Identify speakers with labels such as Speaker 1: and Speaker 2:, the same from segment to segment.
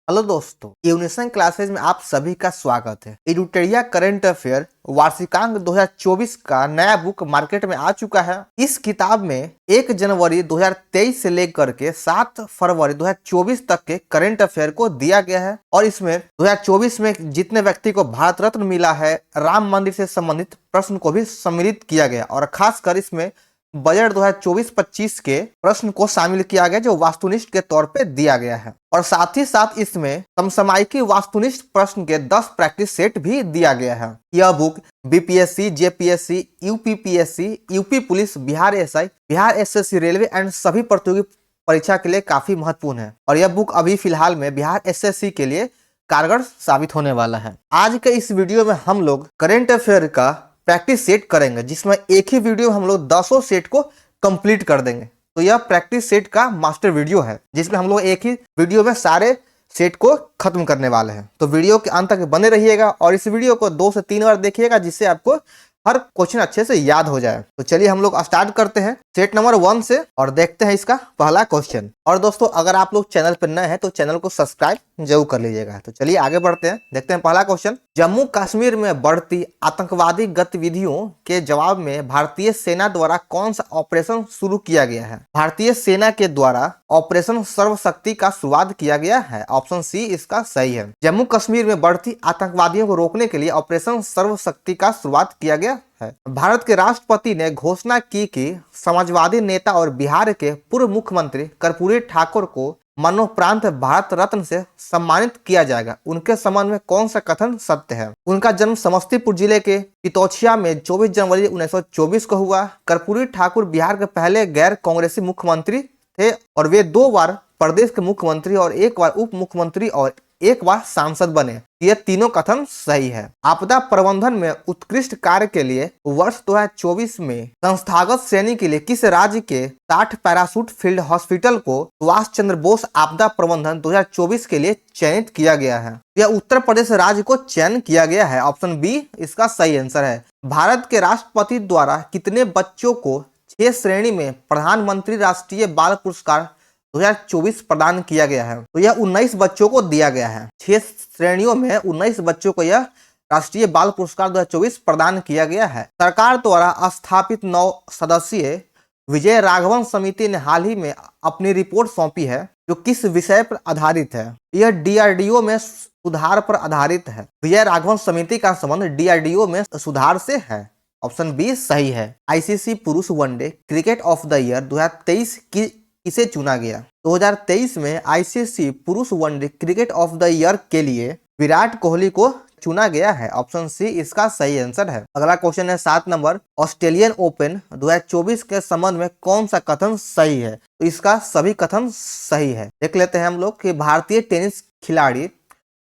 Speaker 1: Hello दोस्तों, unison classes में आप सभी का स्वागत है। एडुटेरिया करंट अफेयर वार्षिकांक 2024 का नया बुक मार्केट में आ चुका है। इस किताब में 1 जनवरी 2023 से लेकर के 7 फरवरी 2024 तक के करंट अफेयर को दिया गया है और इसमें 2024 में जितने व्यक्ति को भारत रत्न मिला है, राम मंदिर से संबंधित प्रश्न को भी सम्मिलित किया गया और खासकर इसमें बजट 2024-25 के प्रश्न को शामिल किया गया जो वास्तुनिष्ठ के तौर पे दिया गया है और साथ ही साथ इसमें समसामयिकी वास्तुनिष्ठ प्रश्न के 10 प्रैक्टिस सेट भी दिया गया है। यह book BPSC, JPSC, UPPSC, UP police, Bihar SI, Bihar SSC, railway and सभी प्रतियोगी परीक्षा के लिए काफी महत्वपूर्ण है और यह बुक अभी फिलहाल में बिहार एसएससी के लिए कारगर साबित होने वाला है। आज के इस वीडियो में हम लोग करेंट अफेयर का प्रैक्टिस सेट करेंगे जिसमें एक ही वीडियो में हम लोग 10 सेट को कंप्लीट कर देंगे। तो यह प्रैक्टिस सेट का मास्टर वीडियो है जिसमें हम लोग एक ही वीडियो में सारे सेट को खत्म करने वाले हैं। तो वीडियो के अंत तक बने रहिएगा और इस वीडियो को 2 से 3 बार देखिएगा जिससे आपको हर क्वेश्चन अच्छे से याद हो जाए। तो चलिए हम लोग स्टार्ट करते हैं सेट नंबर 1 से और देखते हैं इसका पहला क्वेश्चन। और दोस्तों, अगर आप लोग चैनल पर नए हैं तो चैनल को सब्सक्राइब जरूर कर लीजिएगा। तो चलिए आगे बढ़ते हैं, देखते हैं पहला क्वेश्चन। जम्मू कश्मीर में बढ़ती आतंकवादी गतिविधियों के जवाब में भारतीय सेना द्वारा कौन सा ऑपरेशन शुरू किया गया है? भारतीय सेना के द्वारा ऑपरेशन सर्वशक्ति का शुरुआत किया गया है। ऑप्शन सी इसका सही है। जम्मू कश्मीर में बढ़ती आतंकवादियों को रोकने के लिए ऑपरेशन सर्वशक्ति का शुरुआत किया गया है। भारत के राष्ट्रपति ने घोषणा की कि समाजवादी नेता और बिहार के पूर्व मुख्यमंत्री कर्पूरी ठाकुर को मरणोपरांत भारत रत्न से सम्मानित किया जाएगा। उनके संबंध में कौन सा कथन सत्य है? उनका जन्म समस्तीपुर जिले के पितौछिया में 24 जनवरी 1924 को हुआ। कर्पूरी ठाकुर बिहार के पहले गैर कांग्रेसी मुख्यमंत्री थे और वे 2 बार प्रदेश के मुख्यमंत्री और 1 बार उप मुख्यमंत्री और 1 बार सांसद बने। ये तीनों कथन सही है। आपदा प्रबंधन में उत्कृष्ट कार्य के लिए वर्ष 2024 में संस्थागत श्रेणी के लिए किस राज्य के 60 पैराशूट फील्ड हॉस्पिटल को सुभाष चंद्र बोस आपदा प्रबंधन 2024 के लिए चयनित किया गया है? यह उत्तर प्रदेश राज्य को चयन किया गया है। ऑप्शन बी इसका सही आंसर है। भारत के राष्ट्रपति द्वारा कितने बच्चों को 6 श्रेणी में प्रधानमंत्री राष्ट्रीय बाल पुरस्कार 2024 प्रदान किया गया है? तो यह 19 बच्चों को दिया गया है। 6 श्रेणियों में 19 बच्चों को यह राष्ट्रीय बाल पुरस्कार 2024 प्रदान किया गया है। सरकार द्वारा स्थापित 9 सदस्यीय विजय राघवन समिति ने हाल ही में अपनी रिपोर्ट सौंपी है जो किस विषय पर आधारित है? यह डीआरडीओ में सुधार पर आधारित है। विजय राघवन समिति का संबंध डीआरडीओ में सुधार से है। ऑप्शन बी सही है। आईसीसी पुरुष one day cricket of the year 2023 की किसे चुना गया? 2023 में आईसीसी पुरुष one day cricket of the year के लिए विराट कोहली को चुना गया है। ऑप्शन सी इसका सही आंसर है। अगला क्वेश्चन है 7 नंबर। ऑस्ट्रेलियन ओपन 2024 के संबंध में कौन सा कथन सही है? तो इसका सभी कथन सही है। देख लेते हैं हम लोग कि भारतीय टेनिस खिलाड़ी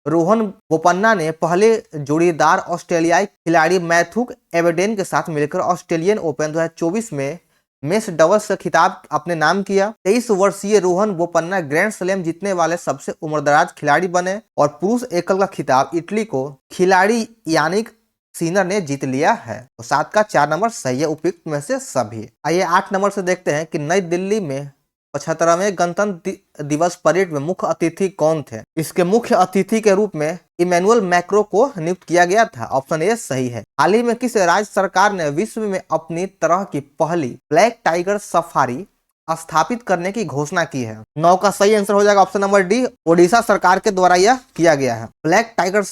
Speaker 1: रोहन बोपन्ना ने पहले जोड़ीदार ऑस्ट्रेलियाई खिलाड़ी मैथ्यू एबेडेन के साथ मिलकर ऑस्ट्रेलियन ओपन 2024 में मेस डबल्स का खिताब अपने नाम किया। 23 वर्षीय रोहन बोपन्ना ग्रैंड स्लैम जीतने वाले सबसे उम्रदराज खिलाड़ी बने और पुरुष एकल का खिताब इटली को खिलाड़ी यानिक सिनर ने जीत लिया है। तो 7 का 4 नंबर सही है उपयुक्त में से सभी। आइए 8 नंबर से देखते हैं कि नई दिल्ली में 75वें गणतंत्र दिवस परेड में मुख्य अतिथि कौन थे? इसके मुख्य अतिथि के रूप में इमैनुअल मैक्रो को नियुक्त किया गया था। ऑप्शन ए सही है। हाल ही में किस राज्य सरकार ने विश्व में अपनी तरह की पहली ब्लैक टाइगर सफारी स्थापित करने की घोषणा की है? 9 का सही आंसर हो जाएगा ऑप्शन नंबर डी। ओडिशा सरकार के द्वारा यह किया गया है। ब्लैक टाइगर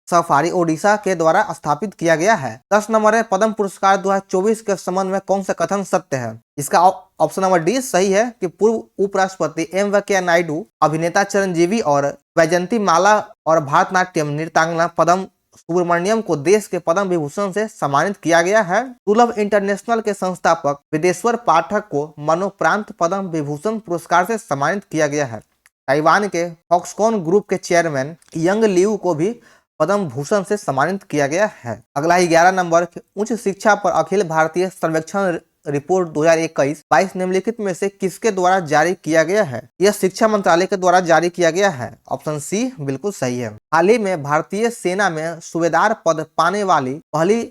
Speaker 1: सफारी ओडिशा के द्वारा स्थापित किया गया है। 10 नंबर है। पद्म पुरस्कार 2024 के संबंध में कौन सा कथन सत्य है? इसका ऑप्शन नंबर डी सही है कि पूर्व उपराष्ट्रपति एम वेंकैया नायडू, अभिनेता चिरंजीवी और वैजयंती माला और भारतनाट्यम नृत्यांगना पद्म सुब्रमण्यम को देश के पद्म विभूषण से सम्मानित किया गया है। दुर्लभ इंटरनेशनल के संस्थापक विदेश्वर पाठक को मरणोपरांत पद्म विभूषण पुरस्कार से सम्मानित किया गया है। ताइवान के फॉक्सकॉन ग्रुप के चेयरमैन यंग लियू को भी पद्म भूषण से सम्मानित किया गया है। अगला 11 नंबर। उच्च शिक्षा पर अखिल भारतीय सर्वेक्षण रिपोर्ट 2021-22 निम्नलिखित में से किसके द्वारा जारी किया गया है? यह शिक्षा मंत्रालय के द्वारा जारी किया गया है। ऑप्शन सी बिल्कुल सही है। हाल ही में भारतीय सेना में सूबेदार पद पाने वाली पहली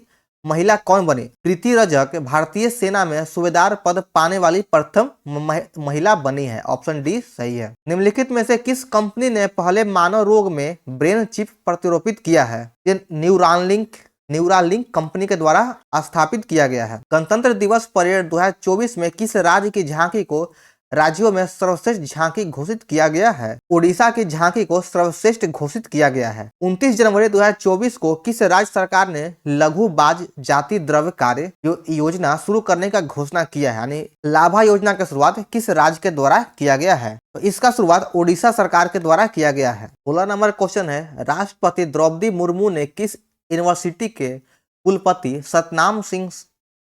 Speaker 1: महिला कौन बनी? प्रीति रजक भारतीय सेना में सूबेदार पद पाने वाली प्रथम महिला बनी है। ऑप्शन डी सही है। निम्नलिखित में से किस कंपनी ने पहले मानव रोग में ब्रेन चिप प्रतिरोपित किया है? ये न्यूरालिंक कंपनी के द्वारा स्थापित किया गया है। गणतंत्र दिवस परेड 2024 में किस राज्य की झांकी को राज्यों में सर्वश्रेष्ठ झांकी घोषित किया गया है? ओडिशा की झांकी को सर्वश्रेष्ठ घोषित किया गया है। 29 जनवरी 2024 को किस राज्य सरकार ने लघु बाज जाति द्रव्य कार्य योजना शुरू करने का घोषणा किया है? यानी लाभा योजना की शुरुआत किस राज्य के द्वारा किया गया है? तो इसका शुरुआत ओडिशा सरकार के द्वारा किया गया है। 16 नंबर क्वेश्चन है, राष्ट्रपति द्रौपदी मुर्मू ने किस यूनिवर्सिटी के कुलपति सतनाम सिंह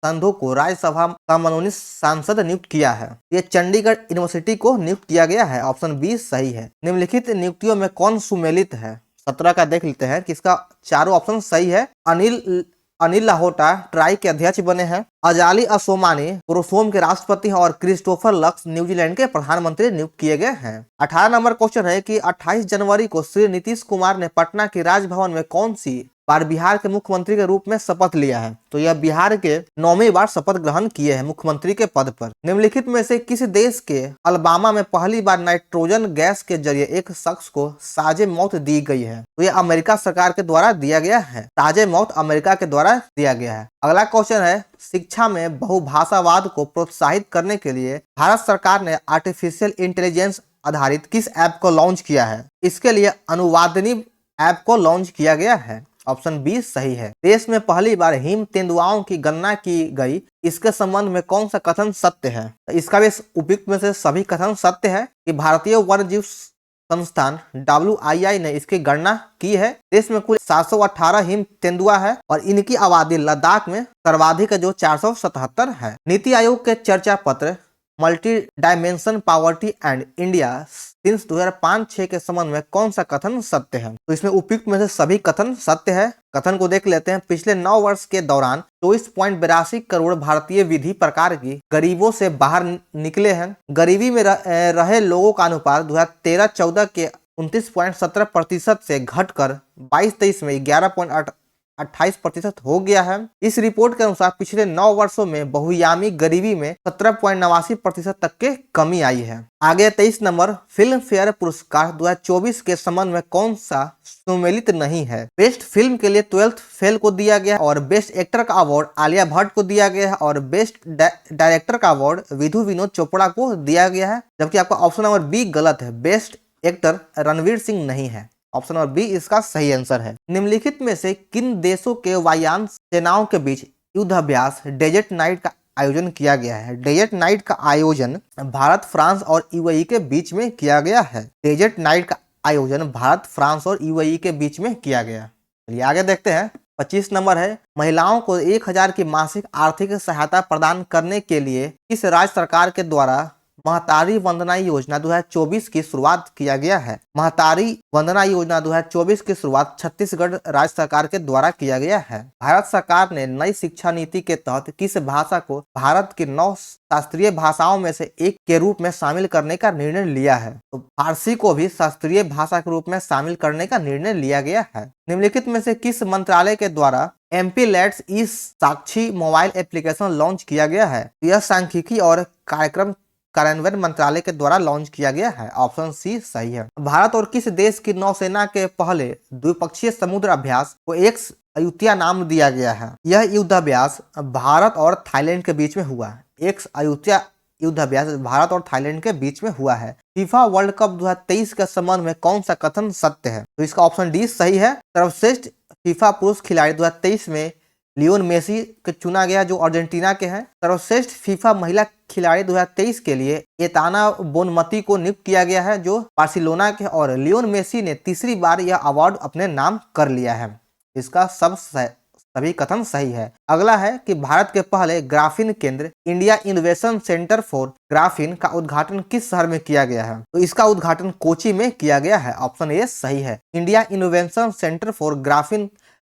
Speaker 1: संधू को राज्यसभा का मनोनीत सांसद नियुक्त किया है? ये चंडीगढ़ यूनिवर्सिटी को नियुक्त किया गया है। ऑप्शन बी सही है। निम्नलिखित नियुक्तियों में कौन सुमेलित है? 17 का देख लेते हैं कि इसका चारों ऑप्शन सही है। अनिल लाहोटा ट्राई के अध्यक्ष बने हैं। अजाली असोमानी कोरोसोम के राष्ट्रपति हैं और क्रिस्टोफर लक्स न्यूजीलैंड के प्रधानमंत्री नियुक्त किए गए हैं। 18 नंबर क्वेश्चन है कि 28 जनवरी को श्री नीतीश कुमार ने पटना के राजभवन में कौन सी बार बिहार के मुख्यमंत्री के रूप में शपथ लिया है? तो यह बिहार के 9वीं बार शपथ ग्रहण किए हैं मुख्यमंत्री के पद पर। निम्नलिखित में से किस देश के अलबामा में पहली बार नाइट्रोजन गैस के जरिए एक शख्स को साजे मौत दी गई है? तो यह अमेरिका सरकार के द्वारा दिया गया है। साजे मौत अमेरिका के द्वारा दिया गया है। अगला क्वेश्चन है, शिक्षा में बहुभाषावाद को प्रोत्साहित करने के लिए भारत सरकार ने आर्टिफिशियल इंटेलिजेंस आधारित किस ऐप को लॉन्च किया है? इसके लिए अनुवादनी ऐप को लॉन्च किया गया है। ऑप्शन बी सही है। देश में पहली बार हिम तेंदुआओं की गणना की गई, इसके संबंध में कौन सा कथन सत्य है? इसका भी उपयुक्त में से सभी कथन सत्य है कि भारतीय वन्यजीव संस्थान WII ने इसकी गणना की है। देश में कुल 718 हिम तेंदुआ है और इनकी आबादी लद्दाख में सर्वाधिक है जो 477 है। नीति आयोग के चर्चा पत्र multi dimension poverty and India since 2005-6 के संबंध में कौन सा कथन सत्य है? तो इसमें उपयुक्त में से सभी कथन सत्य है। कथन को देख लेते हैं। पिछले 9 वर्ष के दौरान 24.82 करोड़ भारतीय विधि प्रकार की गरीबों से बाहर निकले हैं। गरीबी में रहे लोगों का अनुपात 2013-14 के 29.17% से घटकर 22-23 में 11.28% हो गया है। इस रिपोर्ट के अनुसार पिछले 9 वर्षों में बहुआयामी गरीबी में 17.89% तक के कमी आई है। आगे 23 नंबर, फिल्म फेयर पुरस्कार 2024 के संबंध में कौन सा सुमेलित नहीं है? बेस्ट फिल्म के लिए 12th फेल को दिया गया और बेस्ट एक्टर का अवार्ड आलिया भट्ट को दिया गया है और बेस्ट डायरेक्टर का अवार्ड विधु विनोद चोपड़ा को दिया गया है। जबकि आपका ऑप्शन नंबर बी गलत है, बेस्ट एक्टर रणवीर सिंह नहीं है। ऑप्शन नंबर बी इसका सही आंसर है। निम्नलिखित में से किन देशों के वायुयान सेनाओं के बीच युद्ध अभ्यास डेजर्ट नाइट का आयोजन किया गया है? डेजर्ट नाइट का आयोजन भारत, फ्रांस और यूएई के बीच में किया गया है। डेजर्ट नाइट का आयोजन भारत, फ्रांस और यूएई के बीच में किया गया। चलिए आगे देखते हैं। 25 नंबर है, महिलाओं को 1000 की मासिक आर्थिक सहायता प्रदान करने के लिए किस राज्य सरकार के द्वारा महतारी वंदना योजना 2024 की शुरुआत किया गया है? महतारी वंदना योजना 2024 की शुरुआत छत्तीसगढ़ राज्य सरकार के द्वारा किया गया है। भारत सरकार ने नई शिक्षा नीति के तहत किस भाषा को भारत की 9 शास्त्रीय भाषाओं में से एक के रूप में शामिल करने का निर्णय लिया है? तो फारसी को भी शास्त्रीय भाषा के रूप में शामिल करने का निर्णय लिया गया है। निम्नलिखित में से किस मंत्रालय के द्वारा MP लैट्स e Sakshi mobile application launch किया गया है? यह सांख्यिकी और कार्यक्रम कार्यान्वयन मंत्रालय के द्वारा लॉन्च किया गया है। ऑप्शन सी सही है। भारत और किस देश की नौसेना के पहले द्विपक्षीय समुद्र अभ्यास को एक्स अयुत्या नाम दिया गया है? यह युद्धाभ्यास भारत और थाईलैंड के बीच में हुआ। एक्स अयुत्या युद्धाभ्यास भारत और थाईलैंड के बीच में हुआ है। फीफा वर्ल्ड कप 2023 के संबंध में कौन सा कथन सत्य है? तो इसका ऑप्शन डी सही है। सर्वश्रेष्ठ फीफा पुरुष खिलाड़ी 2023 में लियोन मेसी को चुना गया जो अर्जेंटीना के हैं। सर्वश्रेष्ठ फीफा महिला खिलाड़ी 2023 के लिए एताना बोनमती को नियुक्त किया गया है जो बार्सिलोना के, और लियोन मेसी ने तीसरी बार यह अवार्ड अपने नाम कर लिया है। इसका सभी कथन सही है। अगला है कि भारत के पहले ग्राफीन केंद्र India innovation centre for graphene का उद्घाटन किस शहर में किया गया है? तो इसका उद्घाटन कोची में किया गया है। ऑप्शन ए सही है। India innovation centre for graphene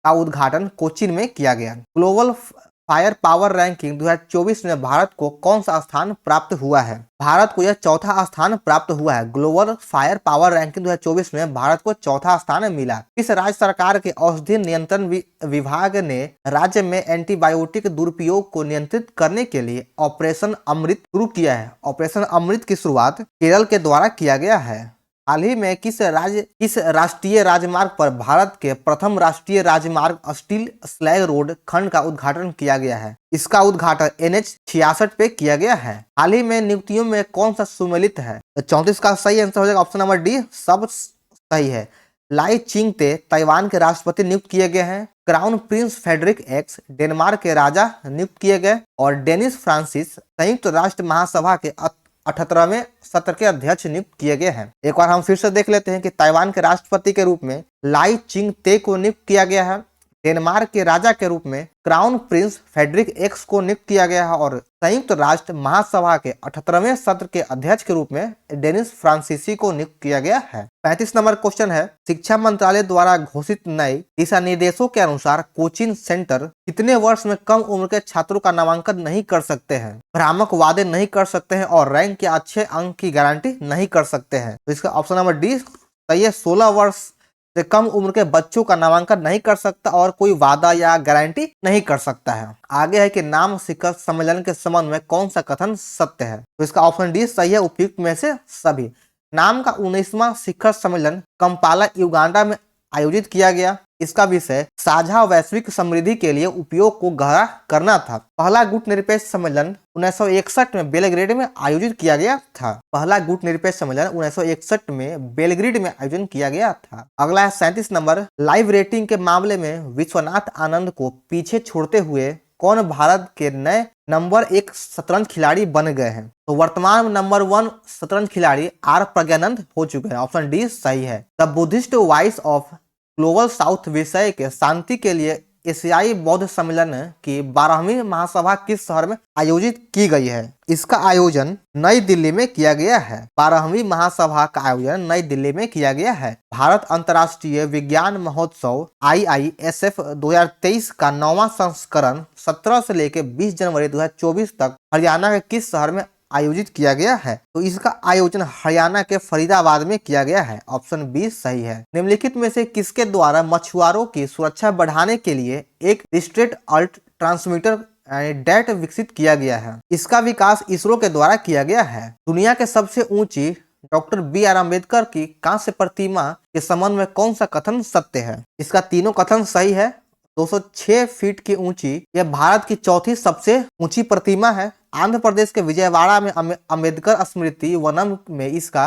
Speaker 1: का उद्घाटन कोचीन में किया गया। ग्लोबल फायर पावर रैंकिंग 2024 में भारत को कौन सा स्थान प्राप्त हुआ है? भारत को यह चौथा स्थान प्राप्त हुआ है। ग्लोबल फायर पावर रैंकिंग 2024 में भारत को चौथा स्थान मिला। इस राज्य सरकार के औषधि नियंत्रण विभाग ने राज्य में एंटीबायोटिक दुरुपयोग को नियंत्रित करने के लिए ऑपरेशन अमृत शुरू किया है। ऑपरेशन अमृत की शुरुआत केरल के द्वारा किया गया है। हाल ही में किस राष्ट्रीय राजमार्ग पर भारत के प्रथम राष्ट्रीय राजमार्ग स्टील स्लैग रोड खंड का उद्घाटन किया गया है? इसका उद्घाटन NH 66 पे किया गया है। हाल ही में नियुक्तियों में कौन सा सुमेलित है? तो 34 का सही आंसर हो जाएगा ऑप्शन नंबर डी, सब सही है। लाई चिंगते ताइवान के राष्ट्रपति नियुक्त किए गए हैं। Crown prince Frederik X Denmark के राजा नियुक्त किए गए और डेनिस फ्रांसिस संयुक्त राष्ट्र महासभा के 78वें सत्र के अध्यक्ष नियुक्त किए गए हैं। एक बार हम फिर से देख लेते हैं कि ताइवान के राष्ट्रपति के रूप में लाई चिंगते को नियुक्त किया गया है। डेनमार्क के राजा के रूप में क्राउन प्रिंस फेडरिक एक्स को नियुक्त किया गया है और संयुक्त राष्ट्र महासभा के 78वें सत्र के अध्यक्ष के रूप में डेनिस फ्रांसीसी को नियुक्त किया गया है। 35 नंबर क्वेश्चन है, शिक्षा मंत्रालय द्वारा घोषित नए दिशा निर्देशों के अनुसार कोचिंग सेंटर कितने वर्ष में कम उम्र के छात्रों का नामांकन नहीं कर सकते हैं, भ्रामक वादे नहीं कर सकते हैं और रैंक या अच्छे अंक की गारंटी नहीं कर सकते हैं? तो इसका ऑप्शन नंबर डी सही है। 16 वर्ष से कम उम्र के बच्चों का नामांकन नहीं कर सकता और कोई वादा या गारंटी नहीं कर सकता है। आगे है कि नाम शिखर सम्मेलन के संबंध में कौन सा कथन सत्य है? तो इसका ऑप्शन डी सही है, उपयुक्त में से सभी। नाम का 19वां शिखर सम्मेलन कंपाला युगांडा में आयोजित किया गया। इसका विषय साझा वैश्विक समृद्धि के लिए उपयोग को गहरा करना था। पहला गुट निरपेक्ष सम्मेलन 1961 में बेलग्रेड में आयोजित किया गया था। पहला गुट निरपेक्ष सम्मेलन 1961 में बेलग्रेड में आयोजन किया गया था। अगला है 37 नंबर, लाइव रेटिंग के मामले में विश्वनाथ आनंद को पीछे छोड़ते हुए कौन भारत के नए नंबर 1 शतरंज खिलाड़ी बन गए हैं? तो वर्तमान नंबर 1 शतरंज खिलाड़ी आर प्रज्ञानंद हो चुके हैं। ऑप्शन डी सही है। The Buddhist voice of global south विषय के शांति के लिए एशियाई बौद्ध सम्मेलन की 12वीं महासभा किस शहर में आयोजित की गई है? इसका आयोजन नई दिल्ली में किया गया है। 12वीं महासभा का आयोजन नई दिल्ली में किया गया है। भारत अंतर्राष्ट्रीय विज्ञान महोत्सव IISF 2023 का 9वां संस्करण 17 से लेकर 20 जनवरी 2024 तक हरियाणा के किस शहर में आयोजित किया गया है? तो इसका आयोजन हरियाणा के फरीदाबाद में किया गया है। ऑप्शन बी सही है। निम्नलिखित में से किसके द्वारा मछुआरों की सुरक्षा बढ़ाने के लिए एक डिस्ट्रेट अलर्ट ट्रांसमीटर डैट विकसित किया गया है? इसका विकास इसरो के द्वारा किया गया है। दुनिया के सबसे ऊंची डॉक्टर BR अम्बेडकर की कांस्य प्रतिमा के संबंध में कौन सा कथन सत्य है? इसका तीनों कथन सही है। 206 फीट की ऊंची यह भारत की चौथी सबसे ऊंची प्रतिमा है। आंध्र प्रदेश के विजयवाड़ा में अम्बेडकर स्मृति वनम में इसका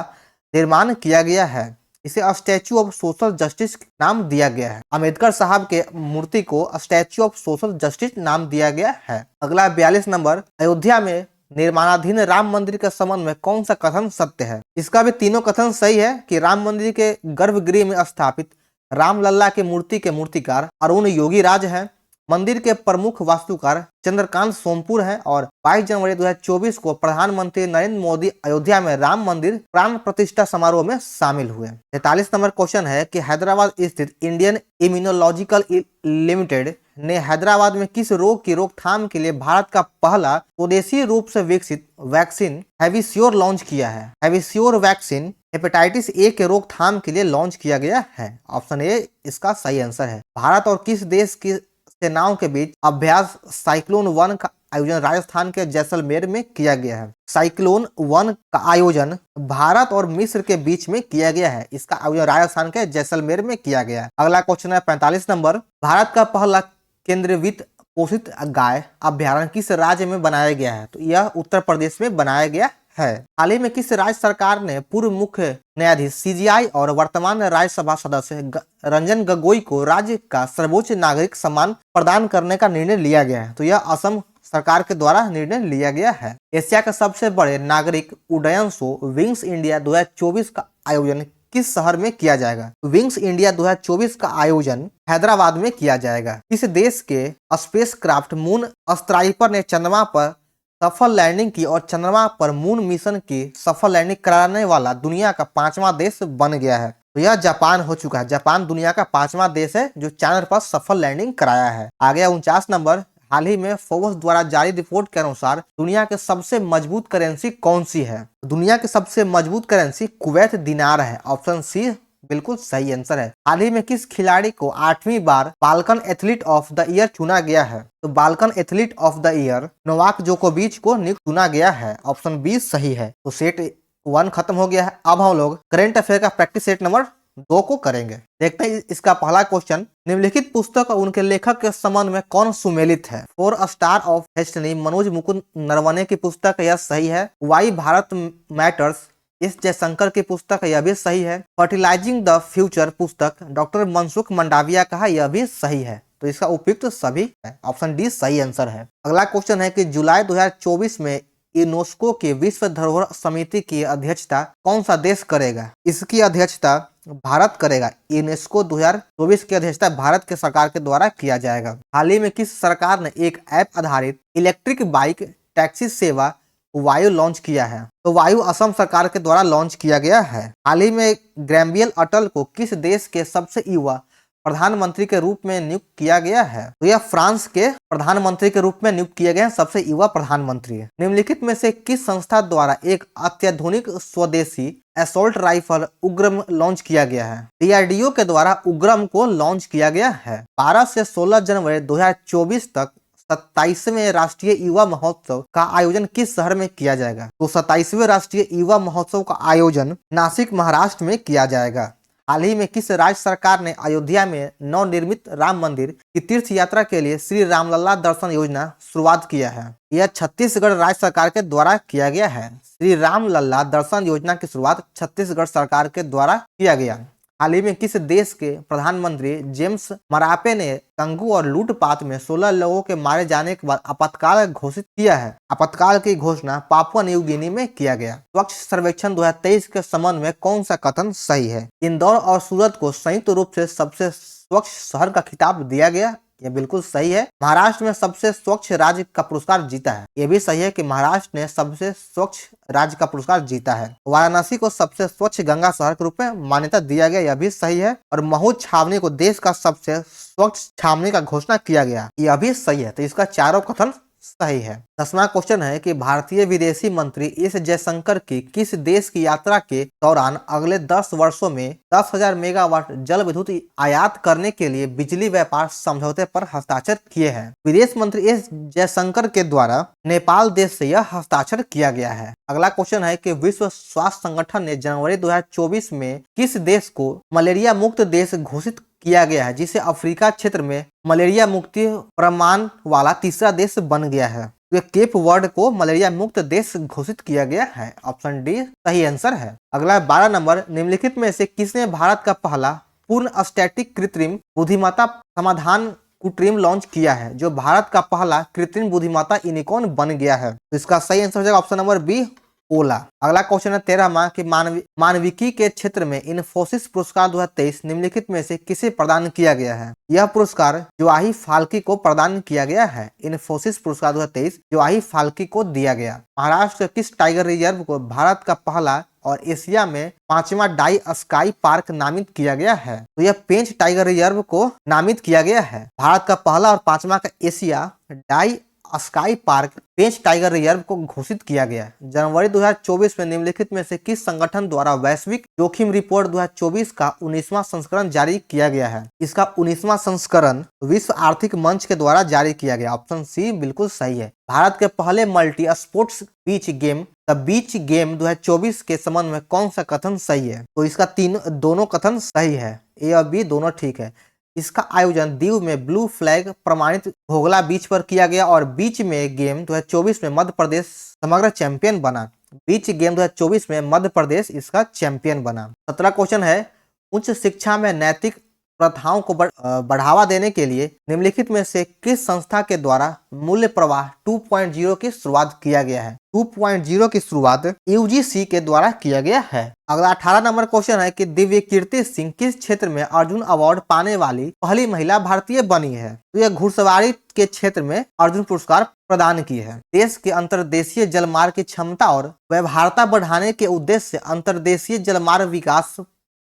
Speaker 1: निर्माण किया गया है। इसे स्टैचू ऑफ सोशल जस्टिस नाम दिया गया है। अम्बेडकर साहब के मूर्ति को स्टैचू ऑफ सोशल जस्टिस नाम दिया गया है। अगला 42 नंबर, अयोध्या में निर्माणाधीन राम मंदिर के संबंध में कौन सा कथन सत्य है? इसका भी तीनों कथन सही है कि राम मंदिर के गर्भगृह में स्थापित रामलल्ला के मूर्ति के मूर्तिकार अरुण योगीराज हैं। मंदिर के प्रमुख वास्तुकार चंद्रकांत सोमपुर हैं और 22 जनवरी 2024 को प्रधानमंत्री नरेंद्र मोदी अयोध्या में राम मंदिर प्राण प्रतिष्ठा समारोह में शामिल हुए। 43 नंबर क्वेश्चन है कि हैदराबाद स्थित इंडियन इम्यूनोलॉजिकल लिमिटेड ने हैदराबाद में किस रोग की रोकथाम के लिए भारत का पहला स्वदेशी रूप से विकसित वैक्सीन हैविस्योर लॉन्च किया है? हैविस्योर वैक्सीन हेपेटाइटिस ए के रोकथाम के लिए लॉन्च किया गया है। ऑप्शन ए इसका सही आंसर है। भारत और किस देश की सेनाओं के बीच अभ्यास साइक्लोन 1 का आयोजन राजस्थान के जैसलमेर में किया गया है? साइक्लोन 1 का आयोजन भारत और मिस्र के बीच में किया गया है। इसका आयोजन राजस्थान के जैसलमेर में किया गया है। अगला क्वेश्चन है 45 नंबर, भारत का पहला केंद्रीय वित्त पोषित गाय अभ्यारण्य किस राज्य में बनाया गया है? तो यह उत्तर प्रदेश में बनाया गया है। हाल ही में किस राज्य सरकार ने पूर्व मुख्य न्यायाधीश CGI और वर्तमान राज्यसभा सदस्य रंजन गोगोई को राज्य का सर्वोच्च नागरिक सम्मान प्रदान करने का निर्णय लिया गया है? तो यह असम सरकार के द्वारा निर्णय लिया गया है। एशिया के सबसे बड़े नागरिक उड्डयन शो विंग्स इंडिया 2024 का आयोजन किस शहर में किया जाएगा? विंग्स इंडिया 2024 का आयोजन हैदराबाद में किया जाएगा। इस देश के स्पेस क्राफ्ट मून स्ट्राइपर ने चंद्रमा पर सफल लैंडिंग की और चंद्रमा पर मून मिशन की सफल लैंडिंग कराने वाला दुनिया का 5वां देश बन गया है। तो यह जापान हो चुका है। जापान दुनिया का 5वां देश है जो चांद पर सफल लैंडिंग कराया है। आगे 49 नंबर, हाल ही में फोर्ब्स द्वारा जारी रिपोर्ट के अनुसार दुनिया के सबसे मजबूत करेंसी कौन सी है? दुनिया की सबसे मजबूत करेंसी कुवैत दिनार है। ऑप्शन सी बिल्कुल सही आंसर है। हाल ही में किस खिलाड़ी को 8वीं बार Balkan athlete of the year चुना गया है? तो Balkan athlete of the year Novak जोकोविच को नियुक्त चुना गया है। ऑप्शन बी सही है। तो सेट 1 खत्म हो गया है। अब हम लोग करंट अफेयर का प्रैक्टिस सेट नंबर 2 को करेंगे। देखते हैं इसका पहला क्वेश्चन, निम्नलिखित पुस्तक और उनके लेखक के संबंध में कौन सुमेलित है? 4 star of destiny Manoj Mukund Naravane की पुस्तक, यह सही है। Why Bharat matters S Jaishankar की पुस्तक, यह भी सही है। फर्टिलाइजिंग द फ्यूचर पुस्तक डॉक्टर मनसुख मंडाविया का है, यह भी सही है। तो इसका उपयुक्त सभी है। ऑप्शन डी सही आंसर है। अगला क्वेश्चन है कि जुलाई 2024 में यूनेस्को की विश्व धरोहर समिति की अध्यक्षता कौन सा देश करेगा? इसकी अध्यक्षता भारत करेगा। यूनेस्को 2024 की अध्यक्षता भारत के सरकार के द्वारा किया जाएगा। हाल ही में किस सरकार ने एक ऐप आधारित इलेक्ट्रिक बाइक टैक्सी सेवा वायु लॉन्च किया है? तो वायु असम सरकार के द्वारा लॉन्च किया गया है। हाल ही में ग्रैम्बियल अटल को किस देश के सबसे युवा प्रधानमंत्री के रूप में नियुक्त किया गया है? तो यह फ्रांस के प्रधानमंत्री के रूप में नियुक्त किए गए हैं, सबसे युवा प्रधानमंत्री। निम्नलिखित में से किस संस्था द्वारा एक अत्याधुनिक स्वदेशी असॉल्ट राइफल उग्रम लॉन्च किया गया है? डीआरडीओ के द्वारा उग्रम को लॉन्च किया गया है। 12 से 16 जनवरी 2024 तक 27वें राष्ट्रीय युवा महोत्सव का आयोजन किस शहर में किया जाएगा? तो 27वें राष्ट्रीय युवा महोत्सव का आयोजन नासिक महाराष्ट्र में किया जाएगा। हाल ही में किस राज्य सरकार ने अयोध्या में नवनिर्मित राम मंदिर की तीर्थ यात्रा के लिए श्री रामलला दर्शन योजना शुरुआत किया है? यह छत्तीसगढ़ राज्य सरकार के द्वारा किया गया है। श्री रामलला दर्शन योजना की शुरुआत छत्तीसगढ़ सरकार के द्वारा किया गया। हाल ही में किस देश के प्रधानमंत्री जेम्स मरापे ने दंगों और लूटपाट में 16 लोगों के मारे जाने के बाद आपातकाल घोषित किया है? आपातकाल की घोषणा पापुआ न्यू गिनी में किया गया। स्वच्छ सर्वेक्षण 2023 के संबंध में कौन सा कथन सही है? इंदौर और सूरत को संयुक्त रूप से सबसे स्वच्छ शहर का खिताब दिया गया, यह बिल्कुल सही है। महाराष्ट्र में सबसे स्वच्छ राज्य का पुरस्कार जीता है, यह भी सही है कि महाराष्ट्र ने सबसे स्वच्छ राज्य का पुरस्कार जीता है। वाराणसी को सबसे स्वच्छ गंगा शहर के रूप में मान्यता दिया गया, यह भी सही है। और महू छावनी को देश का सबसे स्वच्छ छावनी का घोषणा किया गया, यह भी सही है। तो इसका चारों कथन सही है। 10वां क्वेश्चन है कि भारतीय विदेशी मंत्री एस जयशंकर की किस देश की यात्रा के दौरान अगले 10 वर्षों में 10,000 मेगावाट जल विद्युत आयात करने के लिए बिजली व्यापार समझौते पर हस्ताक्षर किए हैं? विदेश मंत्री एस जयशंकर के द्वारा नेपाल देश से यह हस्ताक्षर किया गया है। अगला क्वेश्चन है कि विश्व स्वास्थ्य संगठन ने जनवरी 2024 में किस देश को मलेरिया मुक्त देश घोषित किया गया है, जिसे अफ्रीका क्षेत्र में मलेरिया मुक्ति प्रमाण वाला तीसरा देश बन गया है? तो केप वर्ड को मलेरिया मुक्त देश घोषित किया गया है। ऑप्शन डी सही आंसर है। अगला 12 नंबर, निम्नलिखित में से किसने भारत का पहला पूर्ण स्टैटिक कृत्रिम बुद्धिमत्ता समाधान कुट्रीम लॉन्च किया है, जो भारत का पहला कृत्रिम बुद्धिमत्ता यूनिकॉर्न बन गया है? तो इसका सही आंसर हो जाएगा ऑप्शन नंबर बी ओला। अगला क्वेश्चन है 13वां कि मानविकी के क्षेत्र में इन्फोसिस पुरस्कार 2023 निम्नलिखित में से किसे प्रदान किया गया है? यह पुरस्कार जोआही फाल्के को प्रदान किया गया है। इन्फोसिस पुरस्कार 2023 जोआही फाल्के को दिया गया। महाराष्ट्र के किस टाइगर रिजर्व को भारत का पहला और एशिया में 5वां डाई स्काई पार्क नामित किया गया है? तो यह पेंच टाइगर रिजर्व को नामित किया गया है। भारत का पहला और 5वां का एशिया डाई स्काई पार्क पेंच टाइगर रिजर्व को घोषित किया गया। जनवरी 2024 में निम्नलिखित में से किस संगठन द्वारा वैश्विक जोखिम रिपोर्ट 2024 का 19वां संस्करण जारी किया गया है? इसका 19वां संस्करण विश्व आर्थिक मंच के द्वारा जारी किया गया। ऑप्शन सी बिल्कुल सही है। भारत के पहले multi sports beach game the beach game 2024 के संबंध में कौन सा कथन सही है? तो इसका दोनों कथन सही है, ए और बी दोनों ठीक है। इसका आयोजन दीव में ब्लू फ्लैग प्रमाणित घोगला बीच पर किया गया और बीच में गेम 2024 में मध्य प्रदेश समग्र चैंपियन बना। बीच गेम 2024 में मध्य प्रदेश इसका चैंपियन बना। 17 क्वेश्चन है, उच्च शिक्षा में नैतिक प्रथाओं को बढ़ावा देने के लिए निम्नलिखित में से किस संस्था के द्वारा मूल्य प्रवाह 2.0 की शुरुआत किया गया है? 2.0 की शुरुआत यूजीसी के द्वारा किया गया है। अगला 18 नंबर क्वेश्चन है कि दिव्यकीर्ति सिंह किस क्षेत्र में अर्जुन अवार्ड पाने वाली पहली महिला भारतीय बनी है? तो यह घुड़सवारी के क्षेत्र में अर्जुन पुरस्कार प्रदान की है। देश के अंतर्देशीय जलमार्ग की क्षमता और व्यवहार्यता बढ़ाने के उद्देश्य से अंतर्देशीय जलमार्ग विकास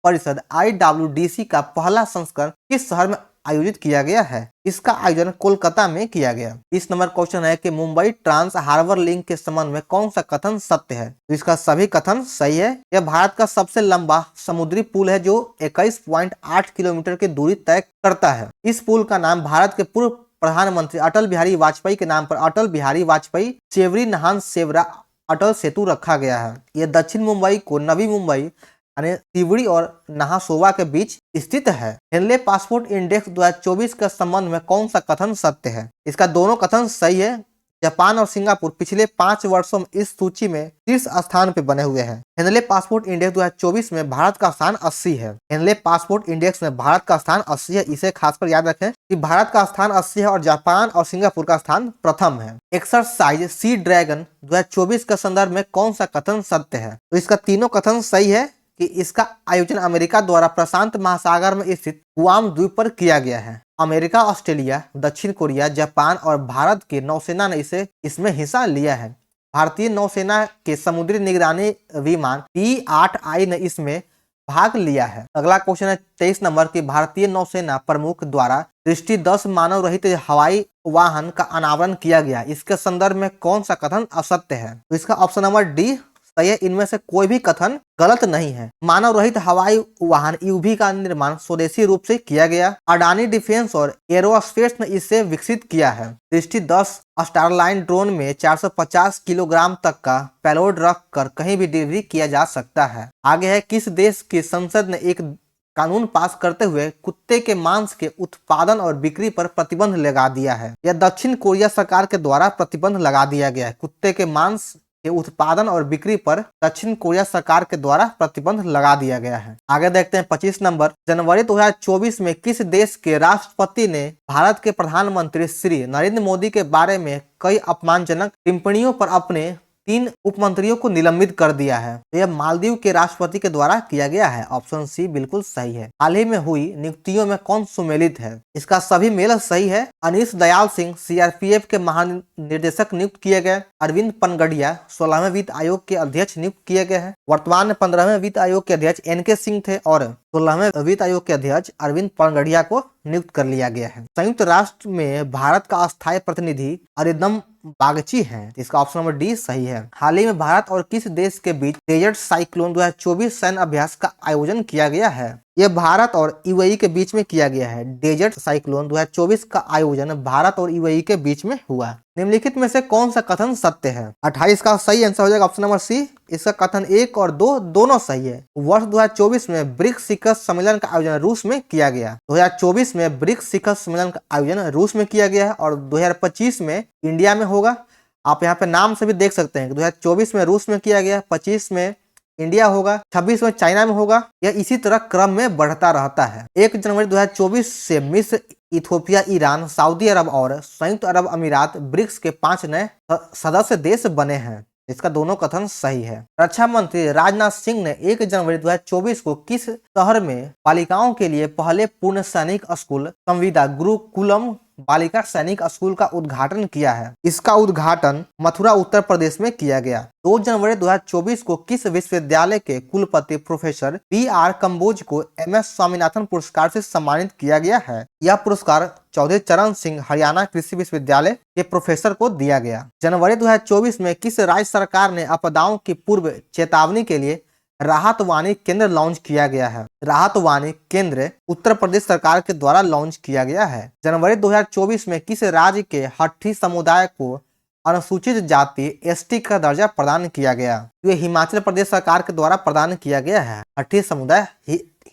Speaker 1: परिषद IWDC का पहला संस्करण किस शहर में आयोजित किया गया है? इसका आयोजन कोलकाता में किया गया। इस नंबर क्वेश्चन है कि मुंबई ट्रांस हार्बर लिंक के संबंध में कौन सा कथन सत्य है? तो इसका सभी कथन सही है। यह भारत का सबसे लंबा समुद्री पुल है जो 21.8 किलोमीटर की दूरी तय करता है। इस पुल का नाम भारत के पूर्व प्रधानमंत्री अटल बिहारी वाजपेयी के नाम पर अटल बिहारी वाजपेयी सेवरी नहान सेवरा अटल सेतु रखा गया है। यह दक्षिण मुंबई को नवी मुंबई यानी तिवड़ी और नहासोवा के बीच स्थित है। हेनले पासपोर्ट इंडेक्स 2024 के संबंध में कौन सा कथन सत्य है? इसका दोनों कथन सही है। जापान और सिंगापुर पिछले 5 वर्षों में इस सूची में शीर्ष स्थान पर बने हुए हैं। हेनले पासपोर्ट इंडेक्स 2024 में भारत का स्थान 80 है। हेनले पासपोर्ट इंडेक्स में भारत का स्थान 80 है। इसे खासकर याद रखें कि भारत का स्थान 80 है और जापान और सिंगापुर का स्थान प्रथम है। एक्सरसाइज सी ड्रैगन 2024 के संदर्भ में कौन सा कथन सत्य है? तो इसका तीनों कथन सही है कि इसका आयोजन अमेरिका द्वारा प्रशांत महासागर में स्थित गुआम द्वीप पर किया गया है। अमेरिका, ऑस्ट्रेलिया, दक्षिण कोरिया, जापान और भारत की नौसेना ने इसमें हिस्सा लिया है। भारतीय नौसेना के समुद्री निगरानी विमान P-8I ने इसमें भाग लिया है। अगला क्वेश्चन है 23 नंबर की भारतीय नौसेना प्रमुख द्वारा दृष्टि 10 मानव रहित हवाई वाहन का अनावरण किया गया। इसके संदर्भ में कौन सा कथन असत्य है? तो इसका ऑप्शन नंबर डी सही है। इनमें से कोई भी कथन गलत नहीं है। मानव रहित हवाई वाहन यूवी का निर्माण स्वदेशी रूप से किया गया। अडानी डिफेंस और एरोस्पेस ने इसे विकसित किया है। दृष्टि 10 स्टारलाइन ड्रोन में 450 किलोग्राम तक का पेलोड रख कर कहीं भी डिलीवरी किया जा सकता है। आगे है किस देश की संसद ने एक कानून पास करते हुए कुत्ते के मांस के उत्पादन और बिक्री पर प्रतिबंध लगा दिया है? यह दक्षिण कोरिया सरकार के द्वारा प्रतिबंध लगा दिया गया है। कुत्ते के मांस के उत्पादन और बिक्री पर दक्षिण कोरिया सरकार के द्वारा प्रतिबंध लगा दिया गया है। आगे देखते हैं 25 नंबर। जनवरी 2024 में किस देश के राष्ट्रपति ने भारत के प्रधानमंत्री श्री नरेंद्र मोदी के बारे में कई अपमानजनक टिप्पणियों पर अपने 3 उपमंत्रियों को निलंबित कर दिया है? तो यह मालदीव के राष्ट्रपति के द्वारा किया गया है। ऑप्शन सी बिल्कुल सही है। हाल ही में हुई नियुक्तियों में कौन सुमेलित है? इसका सभी मेल सही है। अनीश दयाल सिंह सीआरपीएफ के महानिदेशक नियुक्त किए गए। अरविंद पनगड़िया 16वें वित्त आयोग के अध्यक्ष नियुक्त किए गए हैं। वर्तमान में 15वें वित्त आयोग के अध्यक्ष NK सिंह थे और 16वें वित्त आयोग के अध्यक्ष अरविंद पनगड़िया को नियुक्त कर लिया गया है। संयुक्त राष्ट्र में भारत का अस्थायी प्रतिनिधि अरिंदम बागची हैं। इसका ऑप्शन नंबर डी सही है। हाल ही में भारत और किस देश के बीच डेजर्ट साइक्लोन 2024 सैन्य अभ्यास का आयोजन किया गया है? यह भारत और यूएई के बीच में किया गया है। डेजर्ट साइक्लोन 2024 का आयोजन भारत और यूएई के बीच में हुआ। निम्नलिखित में से कौन सा कथन सत्य है? 28 का सही आंसर हो जाएगा ऑप्शन नंबर सी। इसका कथन 1 और 2 दोनों सही है। वर्ष 2024 में ब्रिक्स शिखर सम्मेलन का आयोजन रूस में किया गया। 2024 में ब्रिक्स शिखर सम्मेलन का आयोजन रूस में किया गया है और 2025 में इंडिया में होगा। आप यहाँ पे नाम से भी देख सकते हैं कि 2024 में रूस में किया गया, 25 में इंडिया होगा, 26 में चाइना में होगा। यह इसी तरह क्रम में बढ़ता रहता है। 1 जनवरी 2024 से मिस्र, इथियोपिया, ईरान, सऊदी अरब और संयुक्त अरब अमीरात ब्रिक्स के 5 नए सदस्य देश बने हैं। इसका दोनों कथन सही है। रक्षा मंत्री राजनाथ सिंह ने 1 जनवरी 2024 को किस शहर में बालिकाओं के लिए पहले पूर्ण सैनिक स्कूल संविदा गुरुकुलम बालिका सैनिक स्कूल का उद्घाटन किया है? इसका उद्घाटन मथुरा उत्तर प्रदेश में किया गया। 2 जनवरी 2024 को किस विश्वविद्यालय के कुलपति प्रोफेसर BR कंबोज को MS स्वामीनाथन पुरस्कार से सम्मानित किया गया है? यह पुरस्कार चौधरी चरण सिंह हरियाणा कृषि विश्वविद्यालय के प्रोफेसर को दिया गया। जनवरी 2024 में किस राज्य सरकार ने आपदाओं की पूर्व चेतावनी के लिए राहत वाणी केंद्र लॉन्च किया गया है? राहत वाणी केंद्र उत्तर प्रदेश सरकार के द्वारा लॉन्च किया गया है। जनवरी 2024 में किस राज्य के हट्ठी समुदाय को अनुसूचित जाति ST का दर्जा प्रदान किया गया? ये हिमाचल प्रदेश सरकार के द्वारा प्रदान किया गया है। हट्ठी समुदाय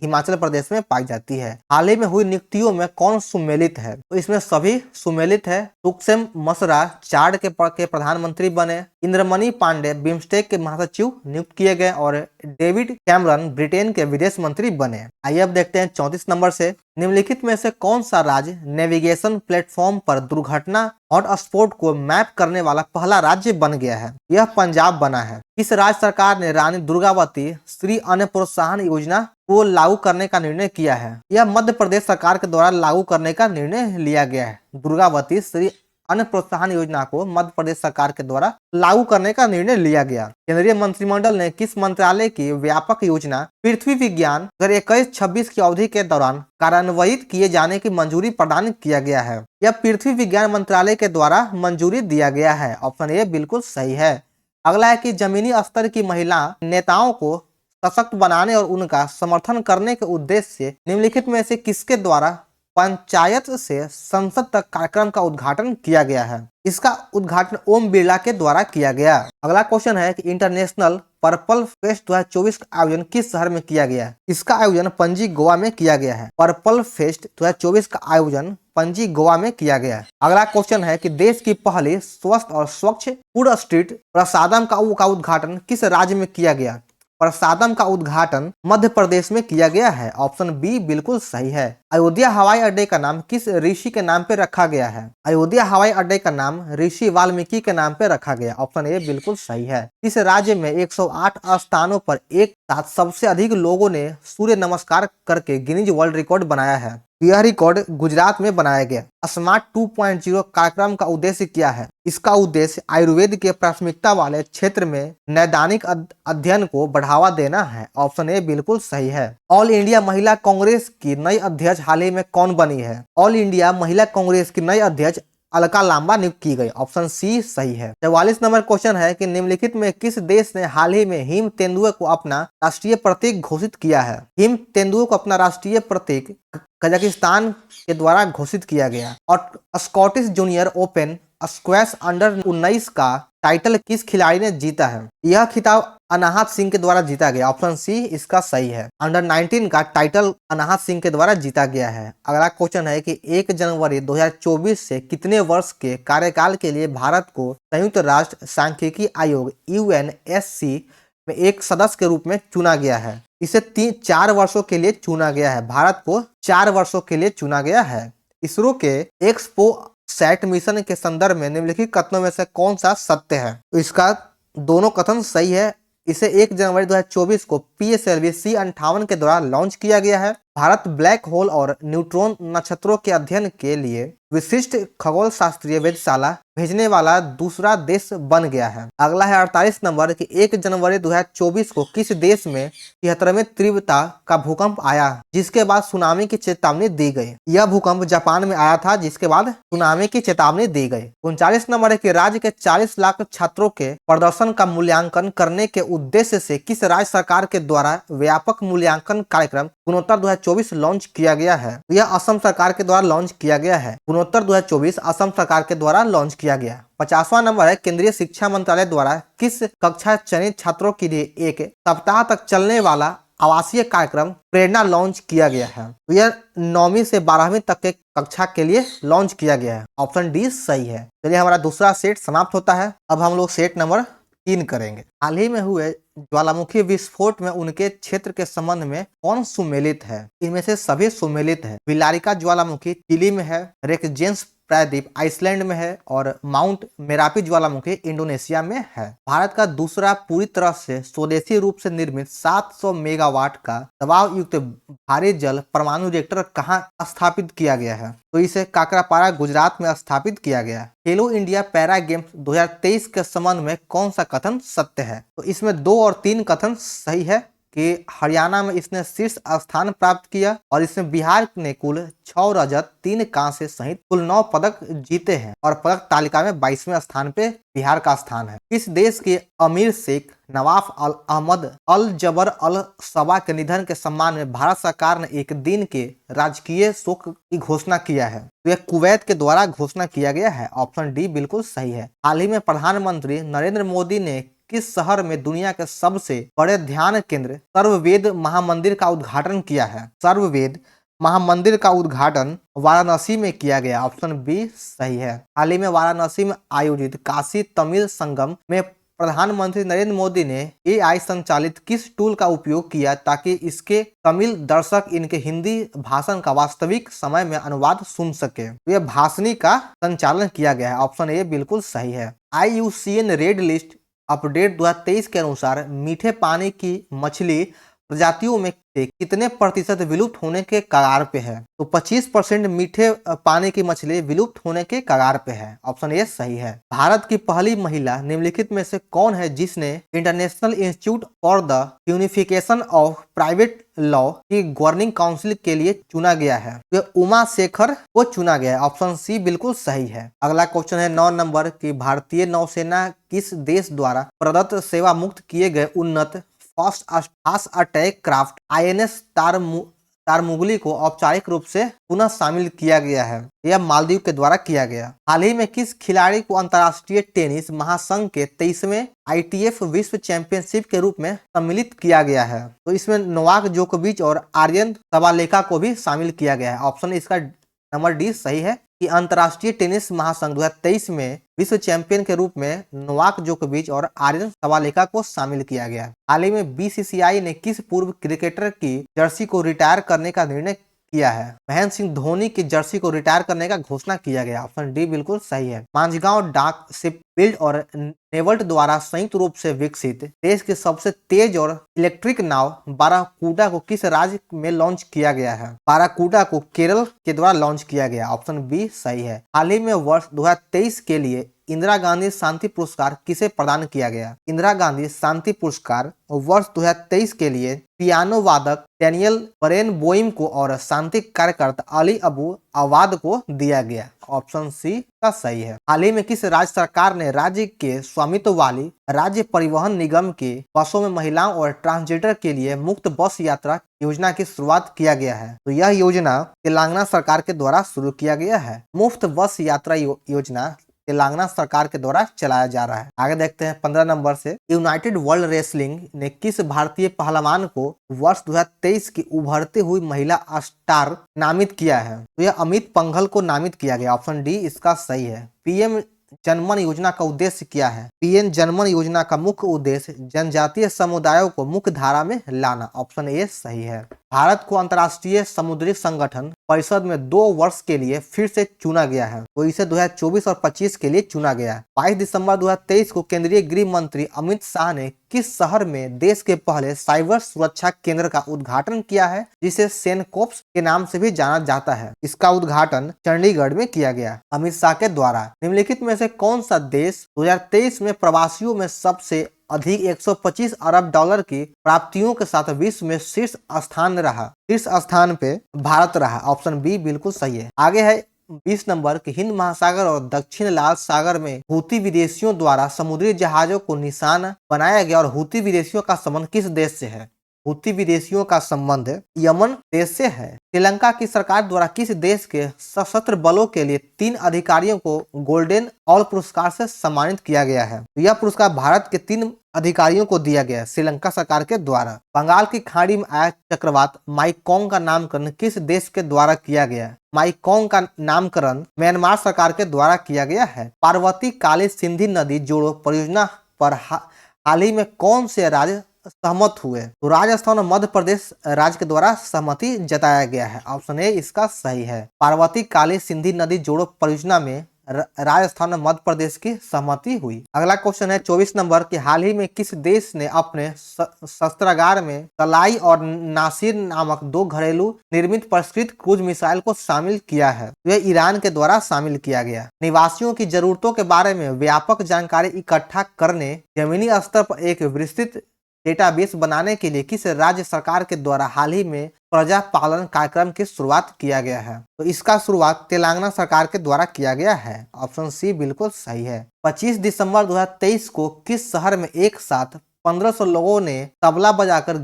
Speaker 1: हिमाचल प्रदेश में पाई जाती है। हाल ही में हुई नियुक्तियों में कौन सुमेलित है? तो इसमें सभी सुमेलित है। सुखसेन मसरा चाड के प्रधानमंत्री बने। इंद्रमणि पांडे बिम्स्टेक के महासचिव नियुक्त किए गए और डेविड कैमरन ब्रिटेन के विदेश मंत्री बने। आइए अब देखते हैं 34 नंबर से। निम्नलिखित में से कौन सा राज्य नेविगेशन प्लेटफॉर्म पर दुर्घटना हॉटस्पॉट को मैप करने वाला पहला राज्य बन गया है? यह पंजाब बना है। इस राज्य सरकार ने रानी दुर्गावती श्री अन्न प्रोत्साहन योजना को लागू करने का निर्णय किया है। यह मध्य प्रदेश सरकार के द्वारा लागू करने का निर्णय लिया गया है। दुर्गावती श्री अन्य प्रोत्साहन योजना को मध्य प्रदेश सरकार के द्वारा लागू करने का निर्णय लिया गया। केंद्रीय मंत्रिमंडल ने किस मंत्रालय की व्यापक योजना पृथ्वी विज्ञान 2021-26 की अवधि के दौरान कार्यान्वित किए जाने की मंजूरी प्रदान किया गया है? यह पृथ्वी विज्ञान मंत्रालय के द्वारा मंजूरी दिया गया है। ऑप्शन ए बिल्कुल सही है। अगला है कि जमीनी स्तर की महिला नेताओं को सशक्त बनाने और उनका समर्थन करने के उद्देश्य से निम्नलिखित में से किसके द्वारा पंचायत से संसद तक कार्यक्रम का उद्घाटन किया गया है? इसका उद्घाटन ओम बिरला के द्वारा किया गया। अगला क्वेश्चन है कि इंटरनेशनल पर्पल फेस्ट 2024 का आयोजन किस शहर में किया गया है? इसका आयोजन पणजी गोवा में किया गया है। पर्पल फेस्ट 2024 का आयोजन पणजी गोवा में किया गया है। अगला क्वेश्चन है कि देश की पहली स्वस्थ और स्वच्छ फूड स्ट्रीट प्रसादम का उद्घाटन किस राज्य में किया गया? प्रसादम का उद्घाटन मध्य प्रदेश में किया गया है। ऑप्शन बी बिल्कुल सही है। अयोध्या हवाई अड्डे का नाम किस ऋषि के नाम पे रखा गया है? अयोध्या हवाई अड्डे का नाम ऋषि वाल्मीकि के नाम पे रखा गया। ऑप्शन ए बिल्कुल सही है। इस राज्य में 108 स्थानों पर एक साथ सबसे अधिक लोगों ने सूर्य नमस्कार करके गिनीज वर्ल्ड रिकॉर्ड बनाया है। यह रिकॉर्ड गुजरात में बनाया गया। स्मार्ट 2.0 कार्यक्रम का उद्देश्य क्या है? इसका उद्देश्य आयुर्वेद के प्राथमिकता वाले क्षेत्र में नैदानिक अध्ययन को बढ़ावा देना है। ऑप्शन ए बिल्कुल सही है। ऑल इंडिया महिला कांग्रेस की नई अध्यक्ष हाल ही में कौन बनी है? ऑल इंडिया महिला कांग्रेस की नई अध्यक्ष अलका लांबा नियुक्त की गई। ऑप्शन सी सही है। 44 नंबर क्वेश्चन है कि निम्नलिखित में किस देश ने हाल ही में हिम तेंदुए को अपना राष्ट्रीय प्रतीक घोषित किया है? हिम तेंदुए को अपना राष्ट्रीय प्रतीक कजाकिस्तान के द्वारा घोषित किया गया। और Scottish junior open squash under 19 का टाइटल किस खिलाड़ी ने जीता है? यह खिताब अनाहत सिंह के द्वारा जीता गया। ऑप्शन सी इसका सही है। अंडर 19 का टाइटल अनाहत सिंह के द्वारा जीता गया है। अगला क्वेश्चन है कि 1 जनवरी 2024 से कितने वर्ष के कार्यकाल के लिए भारत को संयुक्त राष्ट्र सांख्यिकी आयोग UNSC में एक सदस्य के रूप में चुना गया है? इसे 4 वर्षों के लिए चुना गया है। भारत को 4 वर्षों के लिए चुना गया है। इसरो के एक्सपो सैट मिशन के संदर्भ में निम्नलिखित कथनों में से कौन सा सत्य है? तो इसका दोनों कथन सही है। इसे 1 जनवरी 2024 को PSLV C58 के द्वारा लॉन्च किया गया है। भारत ब्लैक होल और न्यूट्रॉन नक्षत्रों के अध्ययन के लिए विशिष्ट खगोल शास्त्रीय वेधशाला भेजने वाला दूसरा देश बन गया है। अगला है 48 नंबर कि 1 जनवरी 2024 को किस देश में 73वें तीव्रता का भूकंप आया, जिसके बाद सुनामी की चेतावनी दी गई? यह भूकंप जापान में आया था, जिसके बाद सुनामी की चेतावनी दी गई। 39 नंबर है कि राज्य के 40 लाख छात्रों के प्रदर्शन का मूल्यांकन करने के उद्देश्य से किस राज्य सरकार के द्वारा व्यापक मूल्यांकन कार्यक्रम गुणोत्तर 2024 लॉन्च किया गया है? यह असम सरकार के द्वारा लॉन्च किया गया है। गुणोत्तर 2024 असम सरकार के द्वारा लॉन्च किया गया। 50वां नंबर है केंद्रीय शिक्षा मंत्रालय द्वारा किस कक्षा चयनित छात्रों के लिए 1 सप्ताह तक चलने वाला आवासीय कार्यक्रम प्रेरणा लॉन्च किया गया है? यह 9वीं से 12वीं तक के कक्षा के लिए लॉन्च किया गया है। ऑप्शन डी सही है। चलिए हमारा दूसरा सेट समाप्त होता है। अब हम लोग सेट नंबर 3 करेंगे। हाल ही में हुए ज्वालामुखी विस्फोट में उनके क्षेत्र के संबंध में कौन सुमेलित है? इनमें से सभी सुमेलित है। विलारिका ज्वालामुखी चिली में है, रेक्जेंस प्रायद्वीप आइसलैंड में है और माउंट मेरापी ज्वालामुखी इंडोनेशिया में है। भारत का दूसरा पूरी तरह से स्वदेशी रूप से निर्मित 700 मेगावाट का दबाव युक्त भारी जल परमाणु रिएक्टर कहाँ स्थापित किया गया है? तो इसे काकरापारा गुजरात में स्थापित किया गया। खेलो इंडिया पैरा गेम्स 2023 के संबंध में कौन सा कथन सत्य है? तो इसमें 2 और 3 कथन सही है कि हरियाणा में इसने शीर्ष स्थान प्राप्त किया और इसमें बिहार ने कुल 6 रजत 3 कांस्य सहित कुल 9 पदक जीते हैं और पदक तालिका में 22वें स्थान पे बिहार का स्थान है। इस देश के अमीर शेख नवाफ अल अहमद अल जबर अल सबा के निधन के सम्मान में भारत सरकार ने एक दिन के राजकीय शोक की घोषणा किया है। तो यह कुवैत के द्वारा घोषणा किया गया है। ऑप्शन डी बिल्कुल सही है। हाल ही में प्रधानमंत्री नरेंद्र मोदी ने किस शहर में दुनिया के सबसे बड़े ध्यान केंद्र सर्ववेद महामंदिर का उद्घाटन किया है? सर्ववेद महामंदिर का उद्घाटन वाराणसी में किया गया। ऑप्शन बी सही है। हाल ही में वाराणसी में आयोजित काशी तमिल संगम में प्रधानमंत्री नरेंद्र मोदी ने AI संचालित किस टूल का उपयोग किया ताकि इसके तमिल दर्शक इनके हिंदी भाषण का वास्तविक समय में अनुवाद सुन सके? तो यह भाषणी का संचालन किया गया है। ऑप्शन ए बिल्कुल सही है। IUCN रेड लिस्ट अपडेट 2023 के अनुसार मीठे पानी की मछली प्रजातियों में से कितने प्रतिशत विलुप्त होने के कगार पे है? तो 25% मीठे पानी की मछली विलुप्त होने के कगार पे है। ऑप्शन ए सही है। भारत की पहली महिला निम्नलिखित में से कौन है जिसने international institute for the unification of private law की गवर्निंग काउंसिल के लिए चुना गया है? तो उमा शेखर को चुना गया है। ऑप्शन सी बिल्कुल सही है। अगला क्वेश्चन है 9 नंबर की भारतीय नौसेना किस देश द्वारा प्रदत्त सेवा मुक्त किए गए उन्नत fast attack craft INS Tarmugli को औपचारिक रूप से पुनः शामिल किया गया है? यह मालदीव के द्वारा किया गया। हाल ही में किस खिलाड़ी को अंतर्राष्ट्रीय टेनिस महासंघ के 23वें आईटीएफ विश्व चैंपियनशिप के रूप में सम्मिलित किया गया है? तो इसमें नोवाक जोकोविच और आर्यन सबालेका को भी शामिल किया गया है। ऑप्शन इसका नंबर डी सही है कि अंतर्राष्ट्रीय टेनिस महासंघ 2023 में विश्व चैंपियन के रूप में नोवाक जोकोविच और आर्यन सबालेका को शामिल किया गया। हाल ही में बीसीसीआई ने किस पूर्व क्रिकेटर की जर्सी को रिटायर करने का निर्णय किया है? महेंद्र सिंह धोनी की जर्सी को रिटायर करने का घोषणा किया गया। ऑप्शन डी बिल्कुल सही है। मांझगांव डाक शिपबिल्ड और नेवल्ट द्वारा संयुक्त रूप से विकसित देश की सबसे तेज और इलेक्ट्रिक नाव बाराकूडा को किस राज्य में लॉन्च किया गया है? बाराकूडा को केरल के द्वारा लॉन्च किया गया। ऑप्शन बी सही है। हाल ही में वर्ष 2023 के लिए इंदिरा गांधी शांति पुरस्कार किसे प्रदान किया गया? इंदिरा गांधी शांति पुरस्कार वर्ष 2023 के लिए पियानो वादक डैनियल बरेनबोइम को और शांति कार्यकर्ता अली अबू अवाद को दिया गया। ऑप्शन सी का सही है। हाल ही में किस राज्य सरकार ने राज्य के स्वामित्व वाली राज्य परिवहन निगम के बसों में महिलाओं और ट्रांसजेंडर के लिए मुफ्त बस यात्रा योजना की शुरुआत किया गया है? तो यह योजना तेलंगाना सरकार के द्वारा शुरू किया गया है। मुफ्त बस यात्रा योजना तेलंगाना सरकार के द्वारा चलाया जा रहा है। आगे देखते हैं 15 नंबर से यूनाइटेड वर्ल्ड रेसलिंग ने किस भारतीय पहलवान को वर्ष 2023 की उभरती हुई महिला स्टार नामित किया है? तो यह अमित पंघल को नामित किया गया। ऑप्शन डी इसका सही है। पीएम जनमन योजना का उद्देश्य क्या है? पीएम जनमन योजना का मुख्य उद्देश्य जनजातीय समुदायों को मुख्य धारा में लाना। ऑप्शन ए सही है। भारत को अंतर्राष्ट्रीय समुद्री संगठन परिषद में 2 वर्ष के लिए फिर से चुना गया है। तो इसे 2024 और 25 के लिए चुना गया। 22 दिसंबर 2023 को केंद्रीय गृह मंत्री अमित शाह ने किस शहर में देश के पहले साइबर सुरक्षा केंद्र का उद्घाटन किया है, जिसे सेनकोप्स के नाम से भी जाना जाता है? इसका उद्घाटन चंडीगढ़ में किया गया अमित शाह के द्वारा। निम्नलिखित में से कौन सा देश 2023 में प्रवासियों में सबसे अधिक 125 अरब डॉलर की प्राप्तियों के साथ विश्व में शीर्ष स्थान रहा? शीर्ष स्थान पे भारत रहा। ऑप्शन बी बिल्कुल सही है। आगे है 20 नंबर कि हिंद महासागर और दक्षिण लाल सागर में हूती विदेशियों द्वारा समुद्री जहाजों को निशाना बनाया गया और हूती विदेशियों का संबंध किस देश से है? हूती विदेशियों का संबंध यमन देश से है। श्रीलंका की सरकार द्वारा किस देश के सशस्त्र बलों के लिए 3 अधिकारियों को गोल्डन ऑल पुरस्कार से सम्मानित किया गया है? यह पुरस्कार भारत के 3 अधिकारियों को दिया गया है श्रीलंका सरकार के द्वारा। बंगाल की खाड़ी में आया चक्रवात माइकोंग का नामकरण किस देश के द्वारा किया गया? माइकोंग का नामकरण म्यांमार सरकार के द्वारा किया गया है। पार्वती काली सिंधी नदी जोड़ो परियोजना पर हाल ही में कौन से राज्य सहमत हुए? तो राजस्थान और मध्य प्रदेश राज्य के द्वारा सहमति जताया गया है। ऑप्शन ए इसका सही है। पार्वती काली सिंधी नदी जोड़ो परियोजना में राजस्थान और मध्य प्रदेश की सहमति हुई। अगला क्वेश्चन है 24 नंबर कि हाल ही में किस देश ने अपने शस्त्रागार में तलाई और नासिर नामक 2 घरेलू निर्मित परिष्कृत क्रूज मिसाइल को शामिल किया है? यह ईरान के द्वारा शामिल किया गया। निवासियों की जरूरतों के बारे में व्यापक जानकारी इकट्ठा करने जमीनी स्तर पर एक विस्तृत डेटाबेस बनाने के लिए किस राज्य सरकार के द्वारा हाल ही में प्रजा पालन कार्यक्रम की शुरुआत किया गया है? तो इसका शुरुआत तेलंगाना सरकार के द्वारा किया गया है। ऑप्शन सी बिल्कुल सही है। 25 दिसंबर 2023 को किस शहर में एक साथ 1500 लोगों ने तबला बजाकर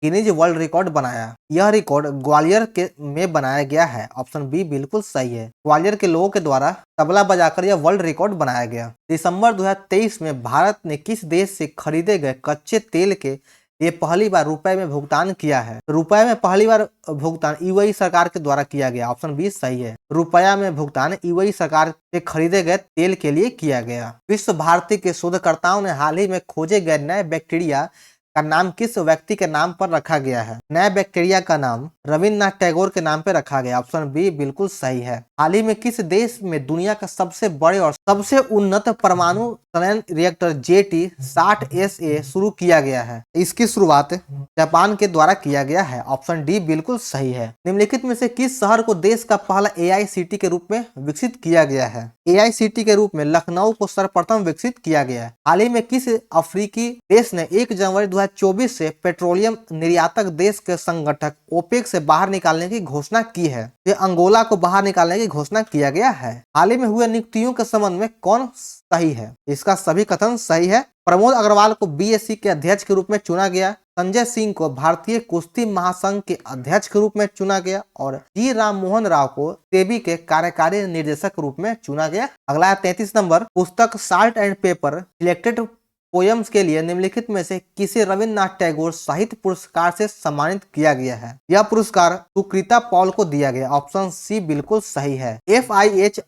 Speaker 1: गिनीज वर्ल्ड रिकॉर्ड बनाया? यह रिकॉर्ड ग्वालियर में बनाया गया है। ऑप्शन बी बिल्कुल सही है। ग्वालियर के लोगों के द्वारा तबला बजाकर यह वर्ल्ड रिकॉर्ड बनाया गया। दिसंबर 2023 में भारत ने किस देश से खरीदे गए कच्चे तेल के लिए पहली बार रुपए में भुगतान किया है? रुपए में पहली बार भुगतान यूएई सरकार के द्वारा किया गया। ऑप्शन बी सही है। रुपया में भुगतान यूएई सरकार से खरीदे गए तेल के लिए किया गया। विश्व भारती के शोधकर्ताओं ने हाल ही में खोजे गए नए बैक्टीरिया का नाम किस व्यक्ति के नाम पर रखा गया है? नए बैक्टीरिया का नाम रविन्द्रनाथ टैगोर के नाम पर रखा गया। ऑप्शन बी बिल्कुल सही है। हाल ही में किस देश में दुनिया का सबसे बड़े और सबसे उन्नत परमाणु संयंत्र रिएक्टर JT-60SA शुरू किया गया है? इसकी शुरुआत जापान के द्वारा किया गया है। ऑप्शन डी बिल्कुल सही है। निम्नलिखित में से किस शहर को देश का पहला AICT के रूप में विकसित किया गया है? AICT के रूप में लखनऊ को सर्वप्रथम विकसित किया गया है। हाल ही में किस अफ्रीकी देश ने 1 जनवरी 2024 से पेट्रोलियम निर्यातक देश के संगठक ओपेक से बाहर निकालने की घोषणा की है? ये अंगोला को बाहर निकालने की घोषणा किया गया है। हाल ही में हुए नियुक्तियों के संबंध में कौन सही है? इसका सभी कथन सही है। प्रमोद अग्रवाल को BSc के अध्यक्ष के रूप में चुना गया। संजय सिंह को भारतीय कुश्ती महासंघ के अध्यक्ष के रूप में चुना गया और जी राम मोहन राव को सेबी के कार्यकारी निर्देशक के रूप में चुना गया। अगला 33 नंबर, पुस्तक salt and paper selected poems के लिए निम्नलिखित में से किसे रविन्द्रनाथ टैगोर साहित्य पुरस्कार से सम्मानित किया गया है? यह पुरस्कार सुकृता पॉल को दिया गया। ऑप्शन सी बिल्कुल सही है। FIH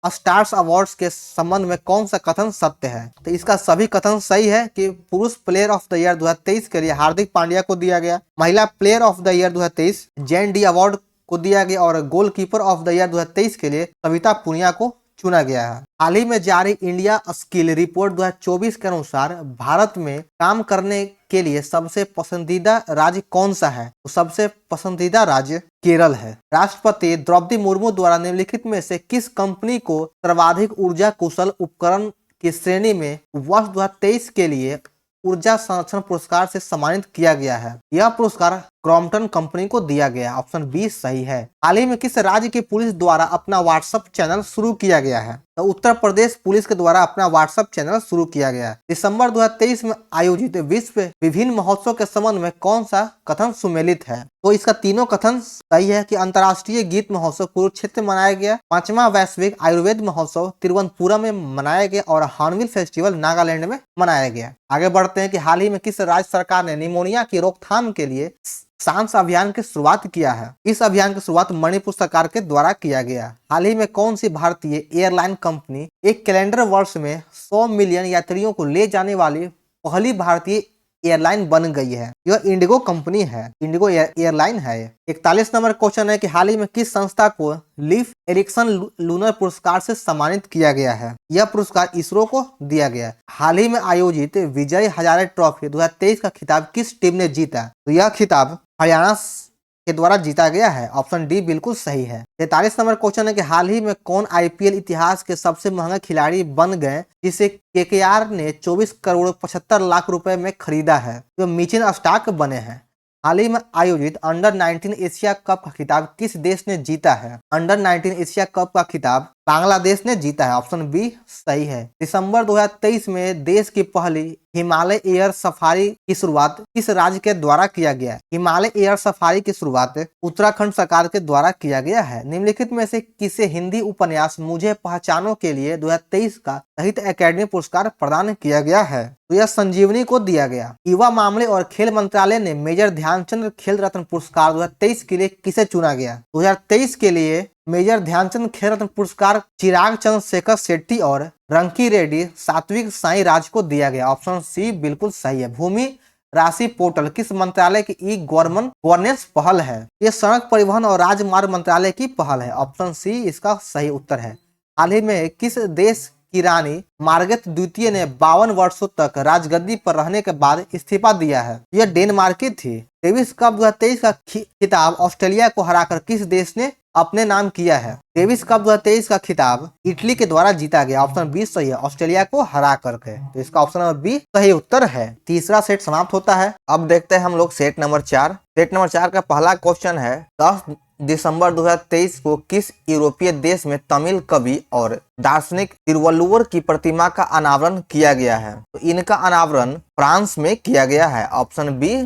Speaker 1: स्टार्स अवार्ड्स के संबंध में कौन सा कथन सत्य है? तो इसका सभी कथन सही है कि पुरुष प्लेयर ऑफ द ईयर 2023 के लिए हार्दिक पांड्या को दिया गया। महिला player of the year 2023 Jain D award को दिया गया और गोलकीपर ऑफ द ईयर 2023 के लिए सविता पुनिया को चुना गया है। हाल ही में जारी इंडिया स्किल रिपोर्ट 2024 के अनुसार भारत में काम करने के लिए सबसे पसंदीदा राज्य कौन सा है? तो सबसे पसंदीदा राज्य केरल है। राष्ट्रपति द्रौपदी मुर्मू द्वारा निम्नलिखित में से किस कंपनी को सर्वाधिक ऊर्जा कुशल उपकरण की श्रेणी में वर्ष 2023 के लिए ऊर्जा संरक्षण पुरस्कार से सम्मानित किया गया है? यह पुरस्कार क्रॉम्पटन कंपनी को दिया गया। ऑप्शन बी सही है। हाल ही में किस राज्य की पुलिस द्वारा अपना व्हाट्सएप चैनल शुरू किया गया है? तो उत्तर प्रदेश पुलिस के द्वारा अपना व्हाट्सएप चैनल शुरू किया गया। दिसंबर 2023 में आयोजित विश्व विभिन्न महोत्सव के संबंध में कौन सा कथन सुमेलित है? तो इसका तीनों कथन सही है कि अंतर्राष्ट्रीय गीत महोत्सव कुरुक्षेत्र में मनाया गया, 5वां वैश्विक आयुर्वेद महोत्सव तिरुवनंतपुरम में मनाया गया और हॉर्नबिल फेस्टिवल नागालैंड में मनाया गया। आगे बढ़ते हैं कि हाल ही में किस राज्य सरकार ने निमोनिया की रोकथाम के लिए सांस अभियान की शुरुआत किया है? इस अभियान की शुरुआत मणिपुर सरकार के द्वारा किया गया। हाल ही में कौन सी भारतीय एयरलाइन कंपनी एक कैलेंडर वर्ष में 100 मिलियन यात्रियों को ले जाने वाली पहली भारतीय एयरलाइन बन गई है? यह इंडिगो कंपनी है, इंडिगो एयरलाइन है। 41 नंबर क्वेश्चन है कि हाल ही में किस संस्था को लीफ एरिक्सन लूनर पुरस्कार से सम्मानित किया गया है? यह पुरस्कार इसरो को दिया गया। हाल ही में आयोजित विजय हजारे ट्रॉफी 2023 का खिताब किस टीम ने जीता? तो यह खिताब हरियाणा के द्वारा जीता गया है। ऑप्शन डी बिल्कुल सही है। 43 नंबर क्वेश्चन है कि हाल ही में कौन IPL इतिहास के सबसे महंगे खिलाड़ी बन गए जिसे KKR ने 24 करोड़ 75 लाख रुपए में खरीदा है? जो मिचेल स्टार्क बने हैं। हाल ही में आयोजित अंडर 19 एशिया कप का खिताब किस देश ने जीता है? अंडर 19 एशिया कप का खिताब बांग्लादेश ने जीता है। ऑप्शन बी सही है। दिसंबर 2023 में देश की पहली हिमालय एयर सफारी की शुरुआत किस राज्य के द्वारा किया गया? हिमालय एयर सफारी की शुरुआत उत्तराखंड सरकार के द्वारा किया गया है। निम्नलिखित में से किसे हिंदी उपन्यास मुझे पहचानो के लिए 2023 का साहित्य अकादमी पुरस्कार प्रदान किया गया है? तो यह संजीवनी को दिया गया। युवा मामले और खेल मंत्रालय ने मेजर ध्यानचंद खेल रत्न पुरस्कार 2023 के लिए किसे चुना गया? 2023 के लिए मेजर ध्यानचंद खेल रत्न पुरस्कार चिराग चंद्रशेखर शेट्टी और रंकी रेड्डी सात्विक साई राज को दिया गया। ऑप्शन सी बिल्कुल सही है। भूमि राशि पोर्टल किस मंत्रालय की गवर्नेंस पहल है? ये सड़क परिवहन और राजमार्ग मंत्रालय की पहल है। ऑप्शन सी इसका सही उत्तर है। हाल ही में किस देश की रानी मार्गरेट द्वितीय ने 52 वर्षों तक राजगद्दी पर रहने के बाद इस्तीफा दिया है? यह डेनमार्क की थी। डेविस कप 2023 का खिताब ऑस्ट्रेलिया को हराकर किस देश ने अपने नाम किया है? डेविस कप 2023 का खिताब इटली के द्वारा जीता गया। ऑप्शन बी सही है, ऑस्ट्रेलिया को हरा करके। तो इसका ऑप्शन नंबर बी सही उत्तर है। तीसरा सेट समाप्त होता है। अब देखते हैं हम लोग सेट नंबर 4। सेट नंबर 4 का पहला क्वेश्चन है 10 दिसंबर 2023 को किस यूरोपीय देश में तमिल कवि और दार्शनिक तिरुवल्लुवर की प्रतिमा का अनावरण किया गया है? तो इनका अनावरण फ्रांस में किया गया है। ऑप्शन बी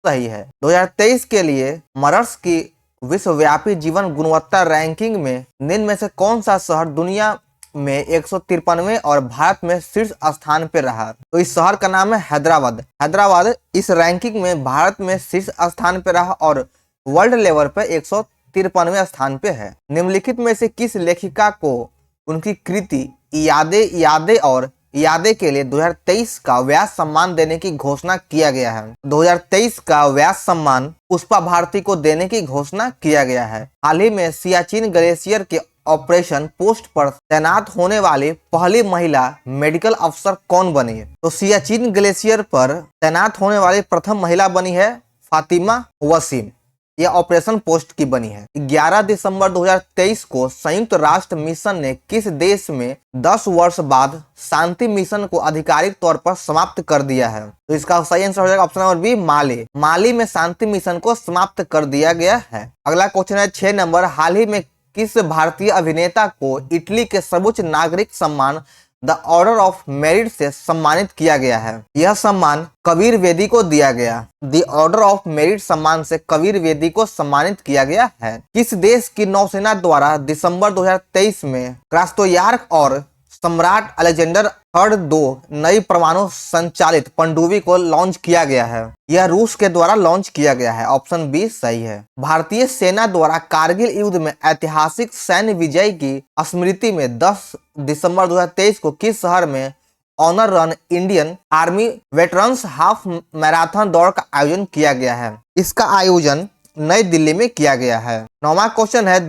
Speaker 1: सही है। 2023 के लिए मर्स की विश्वव्यापी जीवन गुणवत्ता रैंकिंग में निम्न में से कौन सा शहर दुनिया में 153वें और भारत में शीर्ष स्थान पे रहा? तो इस शहर का नाम है हैदराबाद। हैदराबाद इस रैंकिंग में भारत में शीर्ष स्थान पे रहा और वर्ल्ड लेवल पे 153वें स्थान पे है। निम्नलिखित में से किस लेखिका को उनकी कृति यादें और यादें के लिए 2023 का व्यास सम्मान देने की घोषणा किया गया है। 2023 का व्यास सम्मान पुष्पा भारती को देने की घोषणा किया गया है। हाल ही में सियाचिन ग्लेशियर के ऑपरेशन पोस्ट पर तैनात होने वाली पहली महिला मेडिकल अफसर कौन बनी है? तो सियाचिन ग्लेशियर पर तैनात होने वाली प्रथम महिला बनी है फातिमा वसीम। यह ऑपरेशन पोस्ट की बनी है। 11 दिसंबर 2023 को संयुक्त राष्ट्र मिशन ने किस देश में 10 वर्ष बाद शांति मिशन को आधिकारिक तौर पर समाप्त कर दिया है? तो इसका सही आंसर हो जाएगा ऑप्शन नंबर बी, माली। माली में शांति मिशन को समाप्त कर दिया गया है। अगला क्वेश्चन है 6 नंबर, हाल ही में किस भारतीय अभिनेता को इटली के सर्वोच्च नागरिक सम्मान द ऑर्डर ऑफ मेरिट से सम्मानित किया गया है? यह सम्मान कबीर वेदी को दिया गया। द ऑर्डर ऑफ मेरिट सम्मान से कबीर वेदी को सम्मानित किया गया है। किस देश की नौसेना द्वारा दिसंबर 2023 में क्रास्नोयार्क और सम्राट अलेक्जेंडर थर्ड 2 नई परमाणु संचालित पनडुब्बी को लॉन्च किया गया है? यह रूस के द्वारा लॉन्च किया गया है। ऑप्शन बी सही है। भारतीय सेना द्वारा कारगिल युद्ध में ऐतिहासिक सैन्य विजय की स्मृति में 10 दिसंबर 2023 को किस शहर में honour run Indian Army veterans half marathon दौड़ का आयोजन किया गया है? इसका आयोजन नई दिल्ली में किया गया है। 9वां क्वेश्चन है,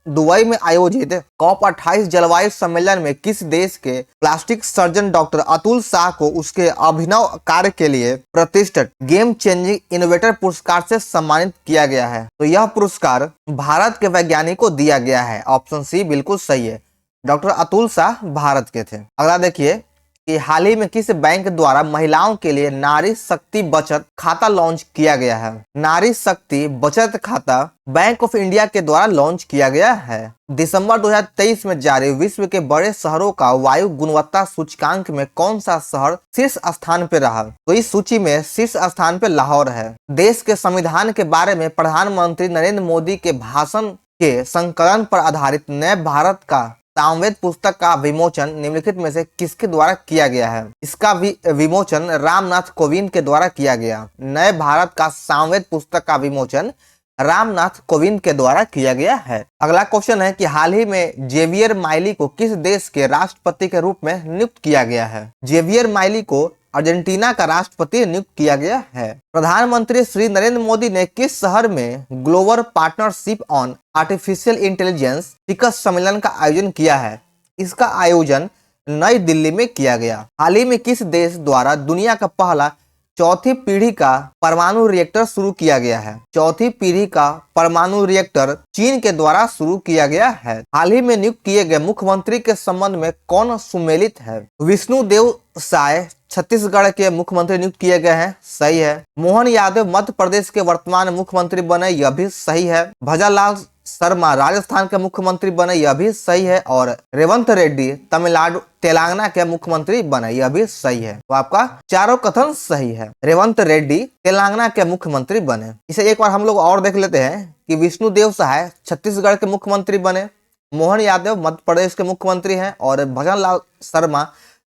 Speaker 1: दुबई में आयोजित कॉप 28 जलवायु सम्मेलन में किस देश के plastic surgeon doctor Atul Shah को उसके अभिनव कार्य के लिए प्रतिष्ठित गेम चेंजिंग इनोवेटर पुरस्कार से सम्मानित किया गया है? तो यह पुरस्कार भारत के वैज्ञानिक को दिया गया है। ऑप्शन सी बिल्कुल सही है। डॉक्टर अतुल शाह भारत के थे। अगला देखिए कि हाल ही में किस बैंक द्वारा महिलाओं के लिए नारी शक्ति बचत खाता लॉन्च किया गया है? नारी शक्ति बचत खाता बैंक ऑफ इंडिया के द्वारा लॉन्च किया गया है। दिसंबर 2023 में जारी विश्व के बड़े शहरों का वायु गुणवत्ता सूचकांक में कौन सा शहर शीर्ष स्थान पर रहा? तो इस सूची में शीर्ष स्थान पर लाहौर है। देश के संविधान के बारे में प्रधानमंत्री नरेंद्र मोदी के भाषण के संकलन पर आधारित नए भारत का सामवेद पुस्तक का विमोचन निम्नलिखित में से किसके द्वारा किया गया है? इसका विमोचन रामनाथ कोविंद के द्वारा किया गया। नए भारत का सामवेद पुस्तक का विमोचन रामनाथ कोविंद के द्वारा किया गया है। अगला क्वेश्चन है कि हाल ही में जेवियर माइली को किस देश के राष्ट्रपति के रूप में नियुक्त किया गया है? जेवियर माइली को अर्जेंटीना का राष्ट्रपति नियुक्त किया गया है। प्रधानमंत्री श्री नरेंद्र मोदी ने किस शहर में global partnership on artificial intelligence शिखर सम्मेलन का आयोजन किया है? इसका आयोजन नई दिल्ली में किया गया। हाल ही में किस देश द्वारा दुनिया का पहला चौथी पीढ़ी का परमाणु रिएक्टर शुरू किया गया है? चौथी पीढ़ी का परमाणु रिएक्टर चीन के द्वारा शुरू किया गया है। हाल ही में नियुक्त किए गए मुख्यमंत्री के संबंध में कौन सुमेलित है? विष्णुदेव साय छत्तीसगढ़ के मुख्यमंत्री नियुक्त किए गए हैं। सही है। मोहन यादव मध्य प्रदेश के वर्तमान मुख्यमंत्री बने, यह भी सही है। भजनलाल शर्मा राजस्थान के मुख्यमंत्री बने, यह भी सही है। और रेवंत रेड्डी तमिलनाडु तेलंगाना के मुख्यमंत्री बने, यह भी सही है। तो आपका चारों कथन सही है। रेवंत रेड्डी तेलंगाना के मुख्यमंत्री बने। इसे एक बार हम लोग और देख लेते हैं कि विष्णुदेव सहाय छत्तीसगढ़ के मुख्यमंत्री बने, मोहन यादव मध्य प्रदेश के मुख्यमंत्री हैं और भजनलाल शर्मा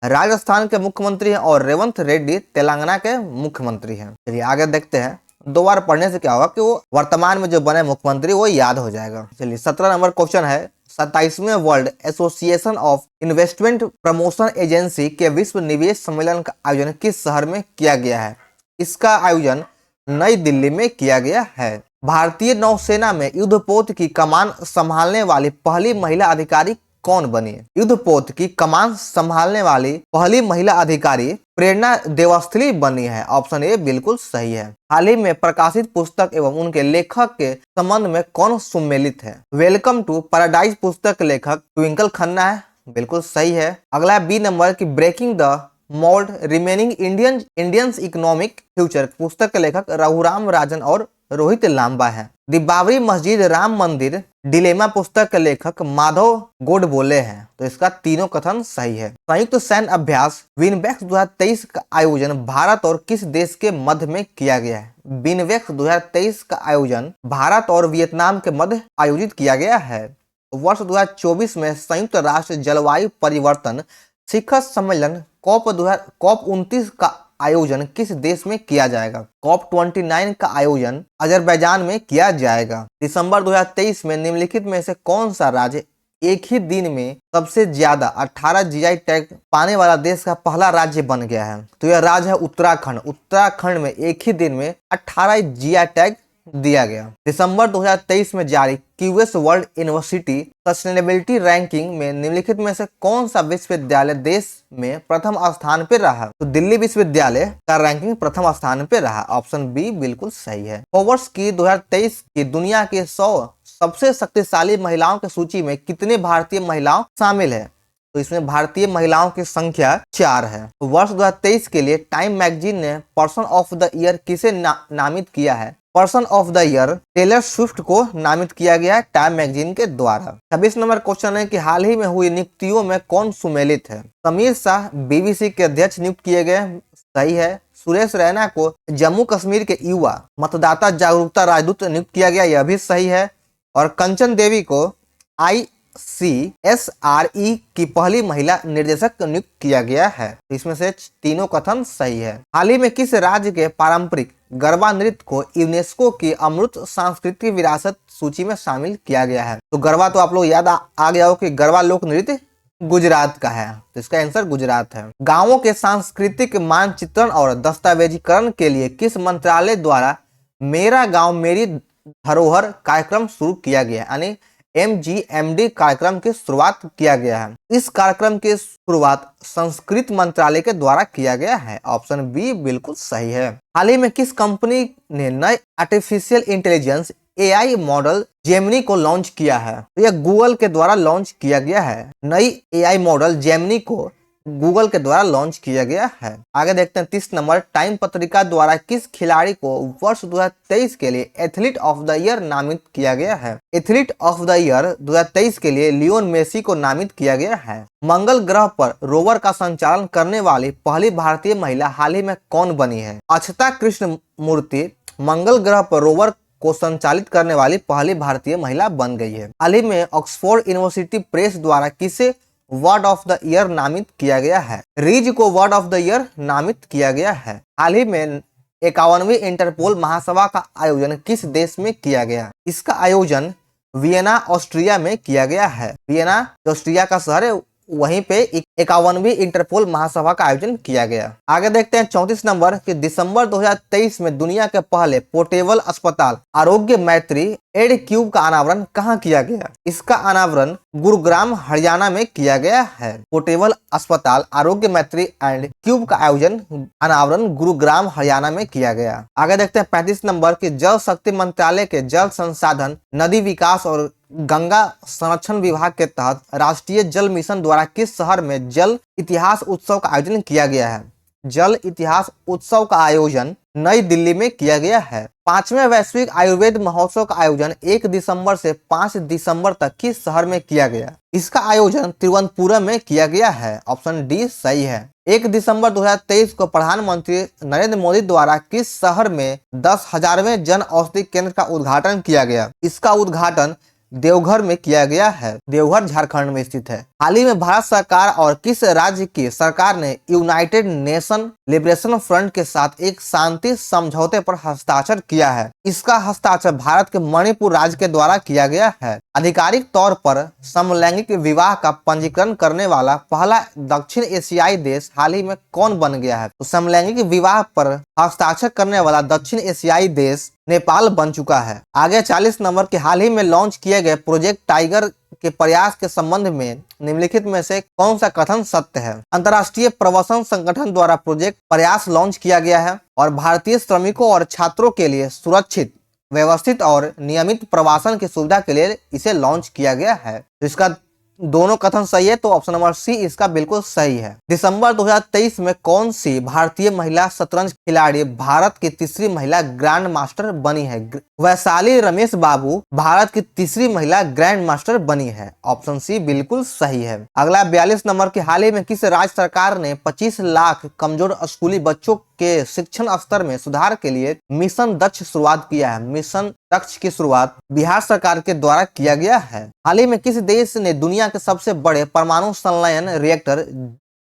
Speaker 1: राजस्थान के मुख्यमंत्री हैं और रेवंत रेड्डी तेलंगाना के मुख्यमंत्री हैं। चलिए आगे देखते हैं। 2 बार पढ़ने से क्या होगा कि वो वर्तमान में जो बने मुख्यमंत्री वो याद हो जाएगा। चलिए 17 नंबर क्वेश्चन है, 27वें world association of investment promotion agency के विश्व निवेश सम्मेलन का आयोजन किस शहर में किया गया है? इसका आयोजन नई दिल्ली में किया गया है। भारतीय नौसेना में युद्धपोत की कमान संभालने वाली पहली महिला अधिकारी कौन बनी? युद्धपोत की कमान संभालने वाली पहली महिला अधिकारी प्रेरणा देवस्थली बनी है। ऑप्शन ए बिल्कुल सही है। हाल ही में प्रकाशित पुस्तक एवं उनके लेखक के संबंध में कौन सुमेलित है? वेलकम टू पैराडाइज पुस्तक लेखक ट्विंकल खन्ना है, बिल्कुल सही है। अगला बी नंबर की breaking the mould remaining Indians economic future पुस्तक के लेखक रघुराम राजन और रोहित लांबा है। दी बाबरी मस्जिद राम मंदिर डिलेमा पुस्तक के लेखक माधव गोडबोले हैं। तो इसका तीनों कथन सही है। संयुक्त सैन्य अभ्यास विनवेक्स 2023 का आयोजन भारत और किस देश के मध्य में किया गया है? विनवेक्स 2023 का आयोजन भारत और वियतनाम के मध्य आयोजित किया गया है। वर्ष 2024 में संयुक्त राष्ट्र जलवायु परिवर्तन शिखर सम्मेलन कॉप 29 का आयोजन किस देश में किया जाएगा? कॉप 29 का आयोजन अजरबैजान में किया जाएगा। दिसंबर 2023 में निम्नलिखित में से कौन सा राज्य एक ही दिन में सबसे ज्यादा 18 जीआई टैग पाने वाला देश का पहला राज्य बन गया है। तो यह राज्य है उत्तराखंड। उत्तराखंड में एक ही दिन में 18 जीआई टैग दिया गया। दिसंबर 2023 में जारी QS world university sustainability ranking में निम्नलिखित में से कौन सा विश्वविद्यालय देश में प्रथम स्थान पर रहा? तो दिल्ली विश्वविद्यालय का रैंकिंग प्रथम स्थान पर रहा। ऑप्शन बी बिल्कुल सही है। फोर्ब्स की 2023 की दुनिया के 100 सबसे शक्तिशाली महिलाओं की सूची में कितने भारतीय महिलाओं शामिल है? तो इसमें भारतीय महिलाओं की संख्या 4 है। वर्ष 2023 के लिए टाइम मैगजीन ने पर्सन ऑफ द ईयर किसे नामित किया है? Person of the year Taylor Swift को नामित किया गया है टाइम मैगजीन के द्वारा। 26 नंबर क्वेश्चन है कि हाल ही में हुई नियुक्तियों में कौन सुमेलित है? समीर शाह बीबीसी के अध्यक्ष नियुक्त किए गए। सही है। सुरेश रैना को जम्मू कश्मीर के युवा मतदाता जागरूकता राजदूत नियुक्त किया गया, यह भी सही है। और कंचन देवी को ICSRE की पहली महिला निर्देशक नियुक्त किया गया है। इसमें से तीनों कथन सही है। हाल ही में किस राज्य के पारंपरिक गरबा नृत्य को यूनेस्को की अमृत सांस्कृतिक विरासत सूची में शामिल किया गया है? तो गरबा तो आप लोग याद आ गया हो कि गरबा लोक नृत्य गुजरात का है, तो इसका आंसर गुजरात है। गांवों के सांस्कृतिक मानचित्रण और दस्तावेजीकरण के लिए किस मंत्रालय द्वारा मेरा गांव मेरी धरोहर कार्यक्रम शुरू किया गया, यानी MGMD कार्यक्रम की शुरुआत किया गया है? इस कार्यक्रम की शुरुआत संस्कृत मंत्रालय के द्वारा किया गया है। ऑप्शन बी बिल्कुल सही है। हाल ही में किस कंपनी ने नए artificial intelligence AI model Gemini को लॉन्च किया है? तो यह गूगल के द्वारा लॉन्च किया गया है। नई AI मॉडल जेमिनी को गूगल के द्वारा लॉन्च किया गया है। आगे देखते हैं 30 नंबर। टाइम पत्रिका द्वारा किस खिलाड़ी को वर्ष 2023 के लिए एथलीट ऑफ द ईयर नामित किया गया है? एथलीट ऑफ द ईयर 2023 के लिए लियोन मेसी को नामित किया गया है। मंगल ग्रह पर रोवर का संचालन करने वाली पहली भारतीय महिला हाल ही में कौन बनी है? अक्षता कृष्णमूर्ति मंगल ग्रह पर रोवर को संचालित करने वाली पहली भारतीय महिला बन गई है। हाल ही में ऑक्सफोर्ड यूनिवर्सिटी प्रेस द्वारा किसे वर्ड ऑफ द ईयर नामित किया गया है? रीज को वर्ड ऑफ द ईयर नामित किया गया है। हाल ही में 51वीं इंटरपोल महासभा का आयोजन किस देश में किया गया? इसका आयोजन वियना ऑस्ट्रिया में किया गया है। वियना ऑस्ट्रिया का शहर है, वहीं पे 51वीं इंटरपोल महासभा का आयोजन किया गया। आगे देखते हैं 34 नंबर कि दिसंबर 2023 में दुनिया के पहले पोर्टेबल अस्पताल आरोग्य मैत्री एड क्यूब का अनावरण कहाँ किया गया? इसका अनावरण गुरुग्राम हरियाणा में किया गया है। पोर्टेबल अस्पताल आरोग्य मैत्री एंड क्यूब का अनावरण गुरुग्राम हरियाणा में किया गया। आगे देखते हैं 35 नंबर की जल शक्ति मंत्रालय के जल संसाधन नदी विकास और गंगा संरक्षण विभाग के तहत राष्ट्रीय जल मिशन द्वारा किस शहर में जल इतिहास उत्सव का आयोजन किया गया है? जल इतिहास उत्सव का आयोजन नई दिल्ली में किया गया है। 5वें वैश्विक आयुर्वेद महोत्सव का आयोजन 1 दिसंबर से 5 दिसंबर तक किस शहर में किया गया? इसका आयोजन तिरुवनंतपुरम में किया गया है। ऑप्शन डी सही है। 1 दिसंबर 2023 को प्रधानमंत्री नरेंद्र मोदी द्वारा किस शहर में 10,000वें जन औषधि केंद्र का उद्घाटन किया गया? इसका उद्घाटन देवघर में किया गया है। देवघर झारखंड में स्थित है। हाल ही में भारत सरकार और किस राज्य की सरकार ने यूनाइटेड नेशन लिबरेशन फ्रंट के साथ एक शांति समझौते पर हस्ताक्षर किया है? इसका हस्ताक्षर भारत के मणिपुर राज्य के द्वारा किया गया है। आधिकारिक तौर पर समलैंगिक विवाह का पंजीकरण करने वाला पहला दक्षिण एशियाई देश हाल ही में कौन बन गया है? तो समलैंगिक विवाह पर हस्ताक्षर करने वाला दक्षिण एशियाई देश नेपाल बन चुका है। आगे 40 नंबर के हाल ही में लॉन्च किए गए प्रोजेक्ट टाइगर के प्रयास के संबंध में निम्नलिखित में से कौन सा कथन सत्य है? अंतर्राष्ट्रीय प्रवासन संगठन द्वारा प्रोजेक्ट प्रयास लॉन्च किया गया है और भारतीय श्रमिकों और छात्रों के लिए सुरक्षित, व्यवस्थित और नियमित प्रवासन की सुविधा के लिए इसे लॉन्च किया गया है। तो इसका दोनों कथन सही है, तो ऑप्शन नंबर सी इसका बिल्कुल सही है। दिसंबर 2023 में कौन सी भारतीय महिला शतरंज खिलाड़ी भारत की तीसरी महिला ग्रैंड मास्टर बनी है? वैशाली रमेश बाबू भारत की तीसरी महिला ग्रैंड मास्टर बनी है। ऑप्शन सी बिल्कुल सही है। अगला 42 नंबर की हाल ही में किस राज्य सरकार ने 25 लाख कमजोर स्कूली बच्चों के शिक्षण स्तर में सुधार के लिए मिशन दक्ष शुरुआत किया है? मिशन दक्ष की शुरुआत बिहार सरकार के द्वारा किया गया है। हाल ही में किस देश ने दुनिया के सबसे बड़े परमाणु संलयन रिएक्टर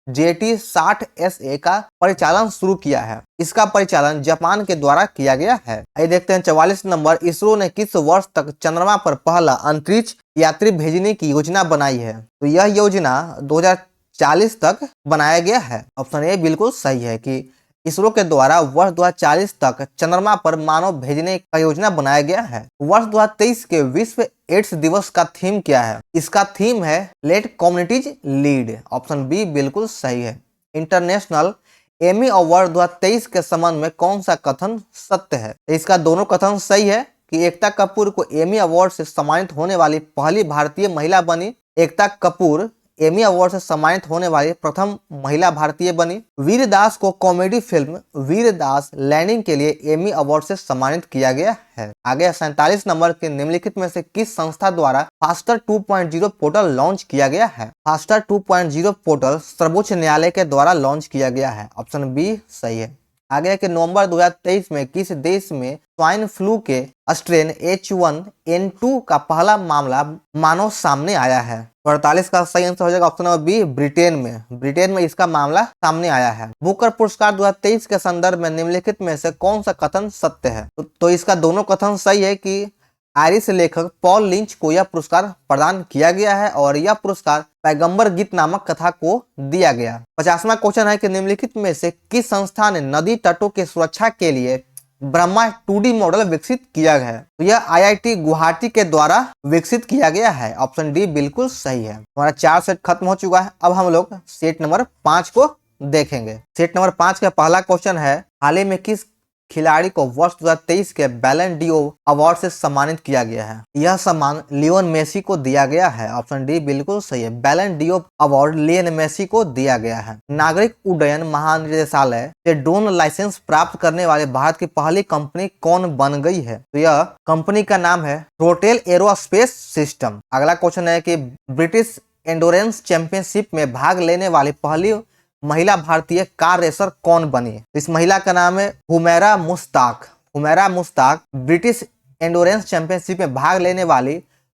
Speaker 1: JT-60SA का परिचालन शुरू किया है? इसका परिचालन जापान के द्वारा किया गया है। आइए देखते हैं 44 नंबर। इसरो ने किस वर्ष तक चंद्रमा पर पहला अंतरिक्ष यात्री भेजने की योजना बनाई है। तो यह योजना 2040 तक बनाया गया है। ऑप्शन ए बिल्कुल सही है कि इसरो के द्वारा वर्ष 2040 तक चंद्रमा पर मानव भेजने का योजना बनाया गया है। वर्ष 2023 के विश्व एड्स दिवस का थीम क्या है? इसका थीम है let communities lead. Option B बिल्कुल सही है। इंटरनेशनल एमी अवार्ड 2023 के संबंध में कौन सा कथन सत्य है? इसका दोनों कथन सही है कि एकता कपूर को एमी अवार्ड से सम्मानित होने वाली पहली भारतीय महिला बनी। एकता कपूर एमी अवार्ड से सम्मानित होने वाली प्रथम महिला भारतीय बनी। वीरदास को कॉमेडी फिल्म वीरदास लैंडिंग के लिए एमी अवार्ड से सम्मानित किया गया है। आगे 47 नंबर के निम्नलिखित में से किस संस्था द्वारा फास्टर 2.0 पोर्टल लॉन्च किया गया है? फास्टर 2.0 पोर्टल सर्वोच्च न्यायालय के द्वारा लॉन्च किया गया है। ऑप्शन बी सही है। आगे कि नवंबर 2023 में किस देश में स्वाइन फ्लू के स्ट्रेन H1N2 का पहला मामला मानव सामने आया है? 48 का सही आंसर हो जाएगा ऑप्शन नंबर बी, ब्रिटेन में। ब्रिटेन में इसका मामला सामने आया है। बुकर पुरस्कार 2023 के संदर्भ में निम्नलिखित में से कौन सा कथन सत्य है? तो इसका दोनों कथन सही है कि आयरिश लेखक पॉल लिंच को यह पुरस्कार प्रदान किया गया है और यह पुरस्कार पैगंबर गीत नामक कथा को दिया गया। 50वां क्वेश्चन है कि निम्नलिखित में से किस संस्था ने नदी तटों की सुरक्षा के लिए ब्रह्मा 2D मॉडल विकसित किया है? तो यह IIT गुवाहाटी के द्वारा विकसित किया गया है। ऑप्शन डी बिल्कुल सही है। हमारा 4 सेट खत्म हो चुका है। अब हम लोग सेट नंबर 5 को देखेंगे। सेट नंबर 5 का पहला क्वेश्चन है, हाल ही में किस खिलाड़ी को वर्ष 2023 के बैलन डिओ अवार्ड से सम्मानित किया गया है? यह सम्मान लियोन मेसी को दिया गया है। ऑप्शन डी बिल्कुल सही है। बैलन डिओ अवार्ड लियोन मेसी को दिया गया है। नागरिक उड्डयन महानिदेशालय से ड्रोन लाइसेंस प्राप्त करने वाले भारत की पहली कंपनी कौन बन गई है? तो यह कंपनी का नाम है रोटेल एरोस्पेस सिस्टम। अगला क्वेश्चन है कि ब्रिटिश एंडोरेंस चैंपियनशिप में भाग लेने वाली पहली महिला भारतीय कार रेसर कौन बनी? इस महिला का नाम है Humaira Mushtaq. Humaira Mushtaq British endurance championship में भाग लेने वाली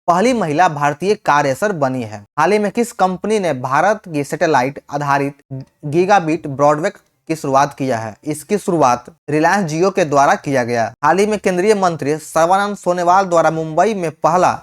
Speaker 1: पहली महिला भारतीय कार रेसर बनी है। हाल ही में किस कंपनी ने भारत की सैटेलाइट आधारित गीगाबिट ब्रॉडबैंड की शुरुआत किया है? इसकी शुरुआत रिलायंस जियो के द्वारा किया गया। हाल ही में केंद्रीय मंत्री सर्बानंद सोनोवाल द्वारा मुंबई में पहला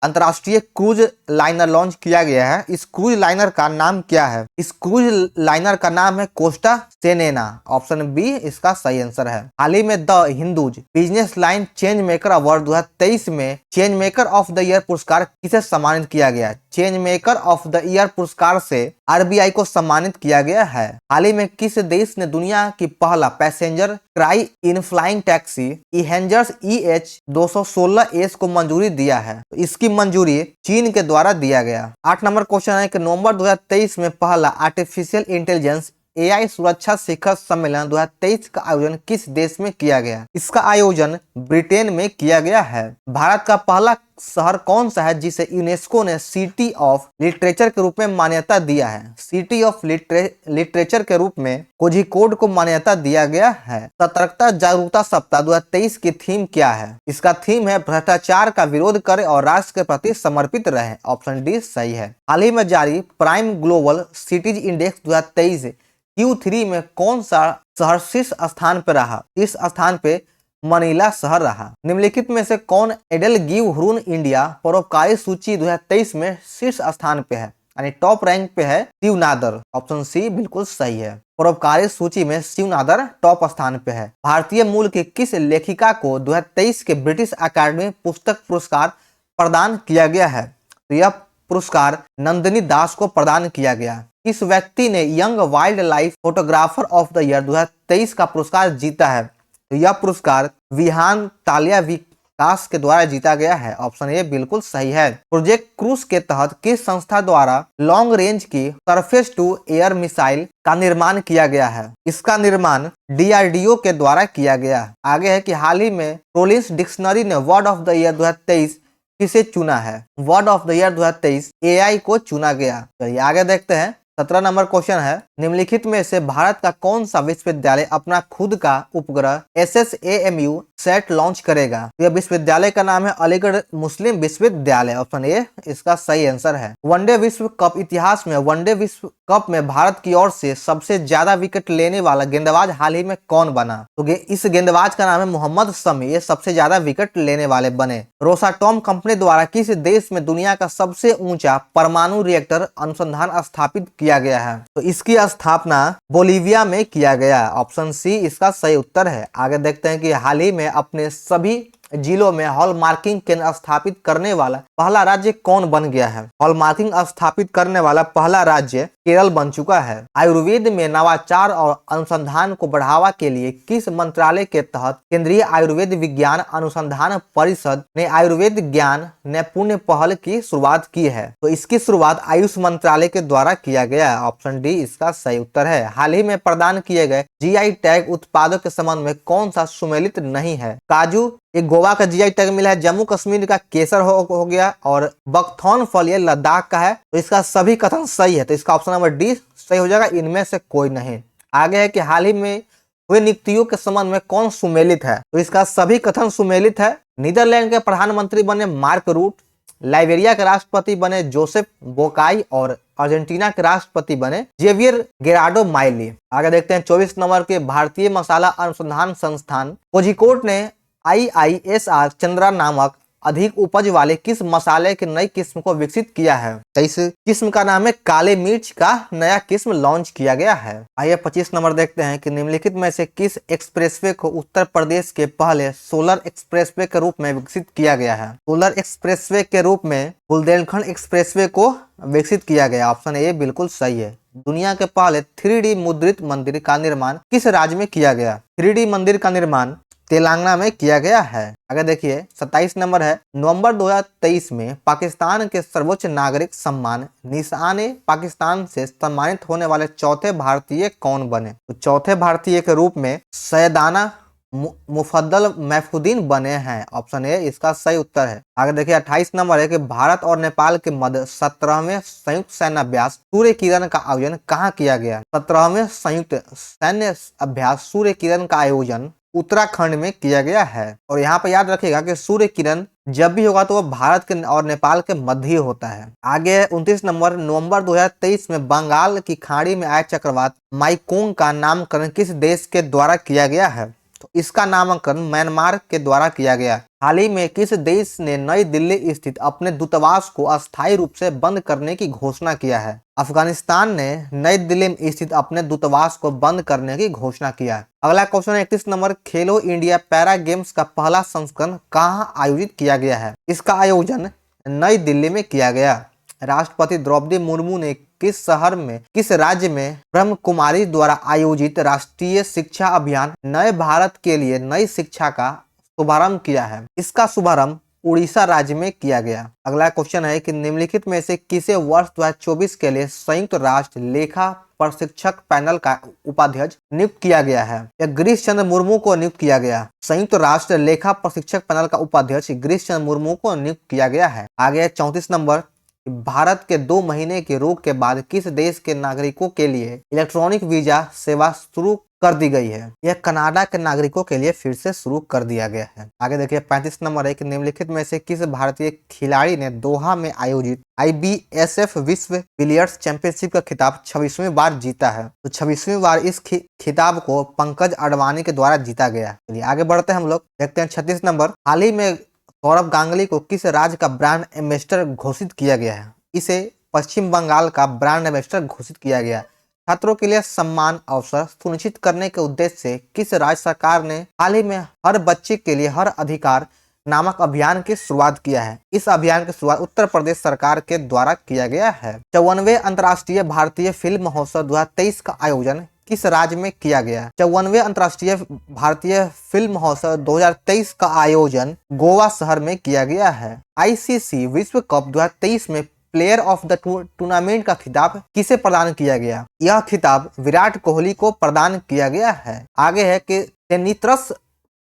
Speaker 1: अंतर्राष्ट्रीय क्रूज लाइनर लॉन्च किया गया है। इस क्रूज लाइनर का नाम क्या है? इस क्रूज लाइनर का नाम है कोस्टा सेनेना। ऑप्शन बी इसका सही आंसर है। हाल ही में the Hindus business line change maker award 2023 में change maker of the year पुरस्कार किसे सम्मानित किया गया? Change maker of the year पुरस्कार से RBI को सम्मानित किया गया है। हाल ही में किस देश ने दुनिया की पहला passenger carrying flying taxi EHang's EH216S को मंजूरी दिया है? तो इसकी मंजूरी चीन के द्वारा दिया गया। 8 नंबर क्वेश्चन है कि नवंबर 2023 में पहला आर्टिफिशियल इंटेलिजेंस AI सुरक्षा शिखर सम्मेलन 2023 का आयोजन किस देश में किया गया? इसका आयोजन ब्रिटेन में किया गया है। भारत का पहला शहर कौन सा है जिसे यूनेस्को ने सिटी ऑफ लिटरेचर के रूप में मान्यता दिया है? सिटी ऑफ लिटरेचर के रूप में कोझिकोड को मान्यता दिया गया है। सतर्कता जागरूकता सप्ताह 2023 की थीम क्या है? इसका थीम है भ्रष्टाचार का विरोध करें और राष्ट्र के प्रति समर्पित रहें। ऑप्शन डी सही है। हाल ही में जारी prime global cities index 2023 Q3 में कौन सा शहर शीर्ष स्थान पर रहा? इस स्थान पे मनीला शहर रहा। निम्नलिखित में से कौन एडल गिव ह्रून इंडिया परोपकारी सूची 2023 में शीर्ष स्थान पे है, यानी टॉप रैंक पे है? शिवनादर। ऑप्शन सी बिल्कुल सही है। परोपकारी सूची में शिवनादर टॉप स्थान पे है। भारतीय मूल की किस लेखिका को 2023 के ब्रिटिश अकादमी पुस्तक पुरस्कार प्रदान किया गया है? तो यह पुरस्कार नंदिनी दास को प्रदान किया गया। इस व्यक्ति ने young wild life photographer of the year 2023 का पुरस्कार जीता है। तो यह पुरस्कार विहान तालिया विकास के द्वारा जीता गया है। ऑप्शन ए बिल्कुल सही है। प्रोजेक्ट क्रूज के तहत किस संस्था द्वारा लॉन्ग रेंज की सरफेस टू एयर मिसाइल का निर्माण किया गया है? इसका निर्माण DRDO के द्वारा किया गया। आगे है कि हाल ही में रोलिंस डिक्शनरी ने वर्ड ऑफ द ईयर 2023 किसे चुना है? Word of the year 2023 AI को चुना गया। चलिए आगे देखते हैं। 17 नंबर क्वेश्चन है, निम्नलिखित में से भारत का कौन सा विश्वविद्यालय अपना खुद का उपग्रह SSAMU सेट लॉन्च करेगा? यह विश्वविद्यालय का नाम है अलीगढ़ मुस्लिम विश्वविद्यालय। ऑप्शन ए इसका सही आंसर है। वनडे विश्व कप इतिहास में वनडे विश्व कप में भारत की ओर से सबसे ज्यादा विकेट लेने वाला गेंदबाज हाल ही में कौन बना? तो इस गेंदबाज का नाम है मोहम्मद शमी। ये सबसे ज्यादा विकेट लेने वाले बने। रोसाटॉम कंपनी द्वारा किस देश में दुनिया का सबसे ऊंचा परमाणु रिएक्टर अनुसंधान स्थापित किया गया है? तो इसकी स्थापना बोलीविया में किया गया। ऑप्शन सी इसका सही उत्तर है। आगे देखते हैं कि हाल ही में अपने सभी जिलों में हॉल मार्किंग केंद्र स्थापित करने वाला पहला राज्य कौन बन गया है? हॉल मार्किंग स्थापित करने वाला पहला राज्य केरल बन चुका है। आयुर्वेद में नवाचार और अनुसंधान को बढ़ावा के लिए किस मंत्रालय के तहत केंद्रीय आयुर्वेद विज्ञान अनुसंधान परिषद ने आयुर्वेद ज्ञान नैपुण्य पहल की शुरुआत की है? तो इसकी शुरुआत आयुष मंत्रालय के द्वारा किया गया। ऑप्शन डी इसका सही उत्तर है। हाल ही में प्रदान किए गए GI टैग उत्पादों के संबंध में कौन सा सुमेलित नहीं है? काजू, एक गोवा का GI टैग मिला है। जम्मू कश्मीर का केसर हो गया और बकथॉर्न फल ये लद्दाख का है। तो इसका सभी कथन सही है। तो इसका ऑप्शन नंबर डी सही हो जाएगा। इनमें से कोई नहीं। आगे है कि हाल ही में हुए नियुक्तियों के संबंध में कौन सुमेलित है? तो इसका सभी कथन सुमेलित है। नीदरलैंड के प्रधानमंत्री बने मार्क रूट, लाइबेरिया के राष्ट्रपति बने जोसेफ बोकाई और अर्जेंटीना के राष्ट्रपति बने जेवियर गेरार्डो माइली। आगे देखते हैं 24 नंबर के भारतीय मसाला अनुसंधान संस्थान कोझिकोड ने IISR चंद्रा नामक अधिक उपज वाले किस मसाले की नई किस्म को विकसित किया है? तो इस किस्म का नाम है काले मिर्च का नया किस्म लॉन्च किया गया है। आइए 25 नंबर देखते हैं कि निम्नलिखित में से किस एक्सप्रेसवे को उत्तर प्रदेश के पहले सोलर एक्सप्रेसवे के रूप में विकसित किया गया है? सोलर एक्सप्रेसवे के रूप में बुंदेलखंड एक्सप्रेसवे को विकसित किया गया। ऑप्शन ए बिल्कुल सही है। दुनिया के पहले 3D मुद्रित मंदिर का निर्माण किस राज्य में किया गया? 3D मंदिर का निर्माण तेलंगाना में किया गया है। आगे देखिए 27 नंबर है, नवंबर 2023 में पाकिस्तान के सर्वोच्च नागरिक सम्मान निशान पाकिस्तान से सम्मानित होने वाले चौथे भारतीय कौन बने? तो चौथे भारतीय के रूप में सैयदाना मुफद्दल महफूदीन बने हैं। ऑप्शन ए इसका सही उत्तर है। आगे देखिए 28 नंबर है कि भारत और नेपाल के मध्य 17वें संयुक्त सैन्य अभ्यास सूर्य किरण का आयोजन कहाँ किया गया? 17वें संयुक्त सैन्य अभ्यास सूर्य किरण का आयोजन उत्तराखंड में किया गया है। और यहाँ पे याद रखिएगा कि सूर्य किरण जब भी होगा तो वो भारत के और नेपाल के मध्य ही होता है। आगे 29 नंबर, नवंबर 2023 में बंगाल की खाड़ी में आए चक्रवात माइकोंग का नामकरण किस देश के द्वारा किया गया है? तो इसका नामकरण म्यांमार के द्वारा किया गया। हाल ही में किस देश ने नई दिल्ली स्थित अपने दूतावास को अस्थायी रूप से बंद करने की घोषणा किया है? अफगानिस्तान ने नई दिल्ली में स्थित अपने दूतावास को बंद करने की घोषणा किया है। अगला क्वेश्चन 31 नंबर, खेलो इंडिया पैरा गेम्स का पहला संस्करण कहाँ आयोजित किया गया है? इसका आयोजन नई दिल्ली में किया गया। राष्ट्रपति द्रौपदी मुर्मू ने किस शहर में किस राज्य में ब्रह्म कुमारी द्वारा आयोजित राष्ट्रीय शिक्षा अभियान नए भारत के लिए नई शिक्षा का शुभारंभ किया है? इसका शुभारंभ उड़ीसा राज्य में किया गया। अगला क्वेश्चन है कि निम्नलिखित में से किसे वर्ष 2024 के लिए संयुक्त राष्ट्र लेखा प्रशिक्षक पैनल का उपाध्यक्ष नियुक्त किया गया है? या गिरीश चंद्र मुर्मू को नियुक्त किया गया? संयुक्त राष्ट्र लेखा प्रशिक्षक पैनल का उपाध्यक्ष गिरीश चंद्र मुर्मू को नियुक्त किया गया है। आगे 34 नंबर, भारत के 2 महीने के रोक के बाद किस देश के नागरिकों के लिए इलेक्ट्रॉनिक वीजा सेवा शुरू कर दी गई है? यह कनाडा के नागरिकों के लिए फिर से शुरू कर दिया गया है। आगे देखिए 35 नंबर है कि निम्नलिखित में से किस भारतीय खिलाड़ी ने दोहा में आयोजित IBSF विश्व बिलियर्ड्स चैंपियनशिप का खिताब 26वीं बार जीता है? तो 26वीं बार इस खिताब को पंकज अडवाणी के द्वारा जीता गया। चलिए आगे बढ़ते हैं हम लोग, देखते हैं 36 नंबर, हाल ही में सौरभ गांगुली को किस राज्य का ब्रांड एम्बेसडर घोषित किया गया है? इसे पश्चिम बंगाल का ब्रांड एम्बेसडर घोषित किया गया। छात्रों के लिए सम्मान अवसर सुनिश्चित करने के उद्देश्य से किस राज्य सरकार ने हाल ही में हर बच्चे के लिए हर अधिकार नामक अभियान की शुरुआत किया है? इस अभियान की शुरुआत उत्तर प्रदेश सरकार के द्वारा किया गया है। 54वें अंतर्राष्ट्रीय भारतीय फिल्म महोत्सव 2023 का आयोजन किस राज्य में किया गया? 54वें अंतर्राष्ट्रीय भारतीय फिल्म महोत्सव 2023 का आयोजन गोवा शहर में किया गया है। ICC विश्व कप 2023 में प्लेयर ऑफ द टूर्नामेंट का खिताब किसे प्रदान किया गया? यह खिताब विराट कोहली को प्रदान किया गया है। आगे है कि टेनित्रस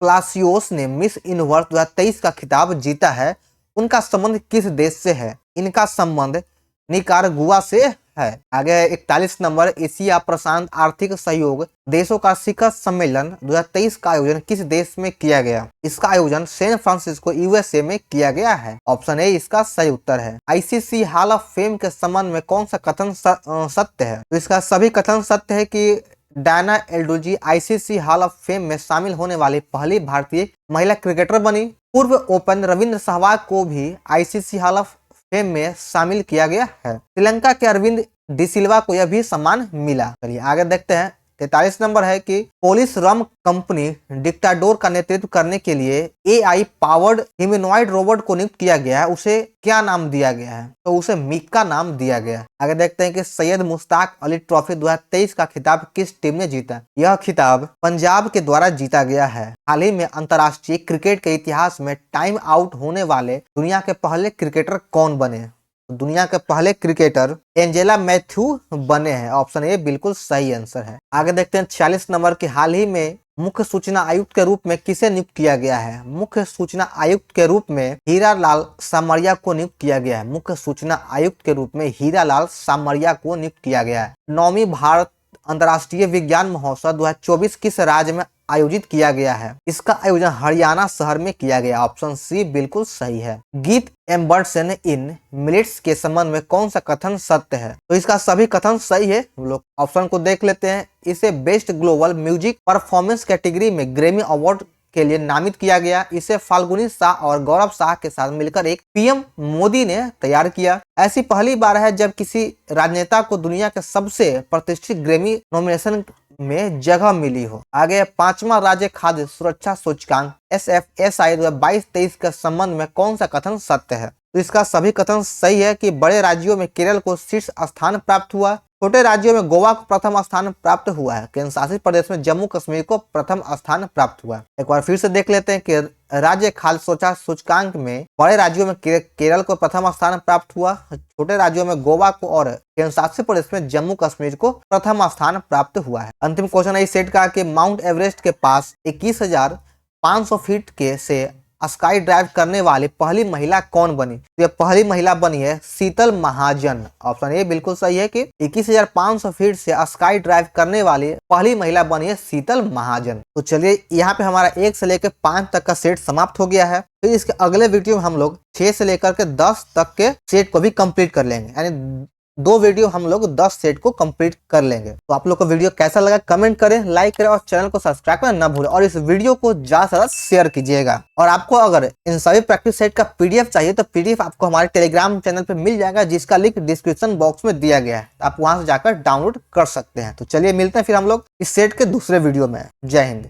Speaker 1: प्लासियोस ने मिस यूनिवर्स 2023 का खिताब जीता है। उनका संबंध किस देश से है? इनका संबंध निकारागुआ से है। आगे है 41 नंबर, एशिया प्रशांत आर्थिक सहयोग देशों का शिखर सम्मेलन 2023 का आयोजन किस देश में किया गया? इसका आयोजन सैन फ्रांसिस्को यूएसए में किया गया है। ऑप्शन ए इसका सही उत्तर है। आईसीसी हॉल ऑफ फेम के संबंध में कौन सा कथन सत्य है? तो इसका सभी कथन सत्य है कि डायना एल्डोजी आईसीसी हॉल ऑफ फेम में शामिल होने वाली पहली भारतीय महिला क्रिकेटर बनी। पूर्व ओपन रविंद्र सहवाग को भी आईसीसी हॉल ऑफ फेम में शामिल किया गया है। श्रीलंका के अरविंद डिसिल्वा को यह भी सम्मान मिला। चलिए आगे देखते हैं। 43 नंबर है कि पोलिस रम कंपनी डिक्टाडोर का नेतृत्व करने के लिए एआई पावर्ड ह्यूमनॉइड रोबोट को नियुक्त किया गया है, उसे क्या नाम दिया गया है? तो उसे मिक्का नाम दिया गया है। आगे देखते हैं कि सैयद मुश्ताक अली ट्रॉफी 2023 का खिताब किस टीम ने जीता? यह खिताब पंजाब के द्वारा जीता गया है। हाल ही में अंतर्राष्ट्रीय क्रिकेट के इतिहास में टाइम आउट होने वाले दुनिया के पहले क्रिकेटर कौन बने? दुनिया के पहले क्रिकेटर एंजेला मैथ्यू बने हैं। ऑप्शन ए बिल्कुल सही आंसर है। आगे देखते हैं 46 नंबर की हाल ही में मुख्य सूचना आयुक्त के रूप में किसे नियुक्त किया गया है? मुख्य सूचना आयुक्त के रूप में हीरालाल सामरिया को नियुक्त किया गया है। मुख्य सूचना आयुक्त के रूप में हीरालाल सामरिया को नियुक्त किया गया है। 9वीं भारत अंतर्राष्ट्रीय विज्ञान महोत्सव 2024 किस राज्य में आयोजित किया गया है? इसका आयोजन हरियाणा शहर में किया गया। ऑप्शन सी बिल्कुल सही है। गीत एम्बर्सन इन मिलिट्स के संबंध में कौन सा कथन सत्य है? तो इसका सभी कथन सही है। हम लोग ऑप्शन को देख लेते हैं। इसे best global music performance category में ग्रैमी अवार्ड के लिए नामित किया गया। इसे फाल्गुनी शाह और गौरव शाह के साथ मिलकर एक पीएम मोदी ने तैयार किया। ऐसी पहली बार है जब किसी राजनेता को दुनिया के सबसे प्रतिष्ठित ग्रैमी नॉमिनेशन में जगह मिली हो। आगे 5वां राज्य खाद्य सुरक्षा सूचकांक SFSI 2022-23 के संबंध में कौन सा कथन सत्य है? तो इसका सभी कथन सही है कि बड़े राज्यों में केरल को शीर्ष स्थान प्राप्त हुआ। छोटे राज्यों में गोवा को प्रथम स्थान प्राप्त हुआ है। केंद्र शासित प्रदेश में जम्मू कश्मीर को प्रथम स्थान प्राप्त हुआ। एक बार फिर से देख लेते हैं कि राज्य खाद्य सुरक्षा सूचकांक में बड़े राज्यों में केरल को प्रथम स्थान प्राप्त हुआ। छोटे राज्यों में गोवा को और केंद्र शासित प्रदेश में जम्मू कश्मीर को प्रथम स्थान प्राप्त हुआ है। अंतिम क्वेश्चन है इस सेट का कि माउंट एवरेस्ट के पास 21,500 फीट के से स्काई ड्राइव करने वाली पहली महिला कौन बनी? तो ये पहली महिला बनी है शीतल महाजन। ऑप्शन ए बिल्कुल सही है कि 21,500 फीट से स्काई ड्राइव करने वाली पहली महिला बनी है शीतल महाजन। तो चलिए यहाँ पे हमारा 1 से लेकर 5 तक का सेट समाप्त हो गया है। फिर इसके अगले वीडियो में हम लोग 6 से लेकर के 10 तक के सेट को भी कंप्लीट कर लेंगे। यानी 2 वीडियो हम लोग 10 सेट को कंप्लीट कर लेंगे। तो आप लोग को वीडियो कैसा लगा कमेंट करें, लाइक करें और चैनल को सब्सक्राइब करना न भूलें और इस वीडियो को ज्यादा से ज्यादा शेयर कीजिएगा। और आपको अगर इन सभी प्रैक्टिस सेट का पीडीएफ चाहिए तो पीडीएफ आपको हमारे टेलीग्राम चैनल पे मिल जाएगा, जिसका लिंक डिस्क्रिप्शन बॉक्स में दिया गया है। आप वहां से जाकर डाउनलोड कर सकते हैं। तो चलिए मिलते हैं फिर हम लोग इस सेट के दूसरे वीडियो में। जय हिंद।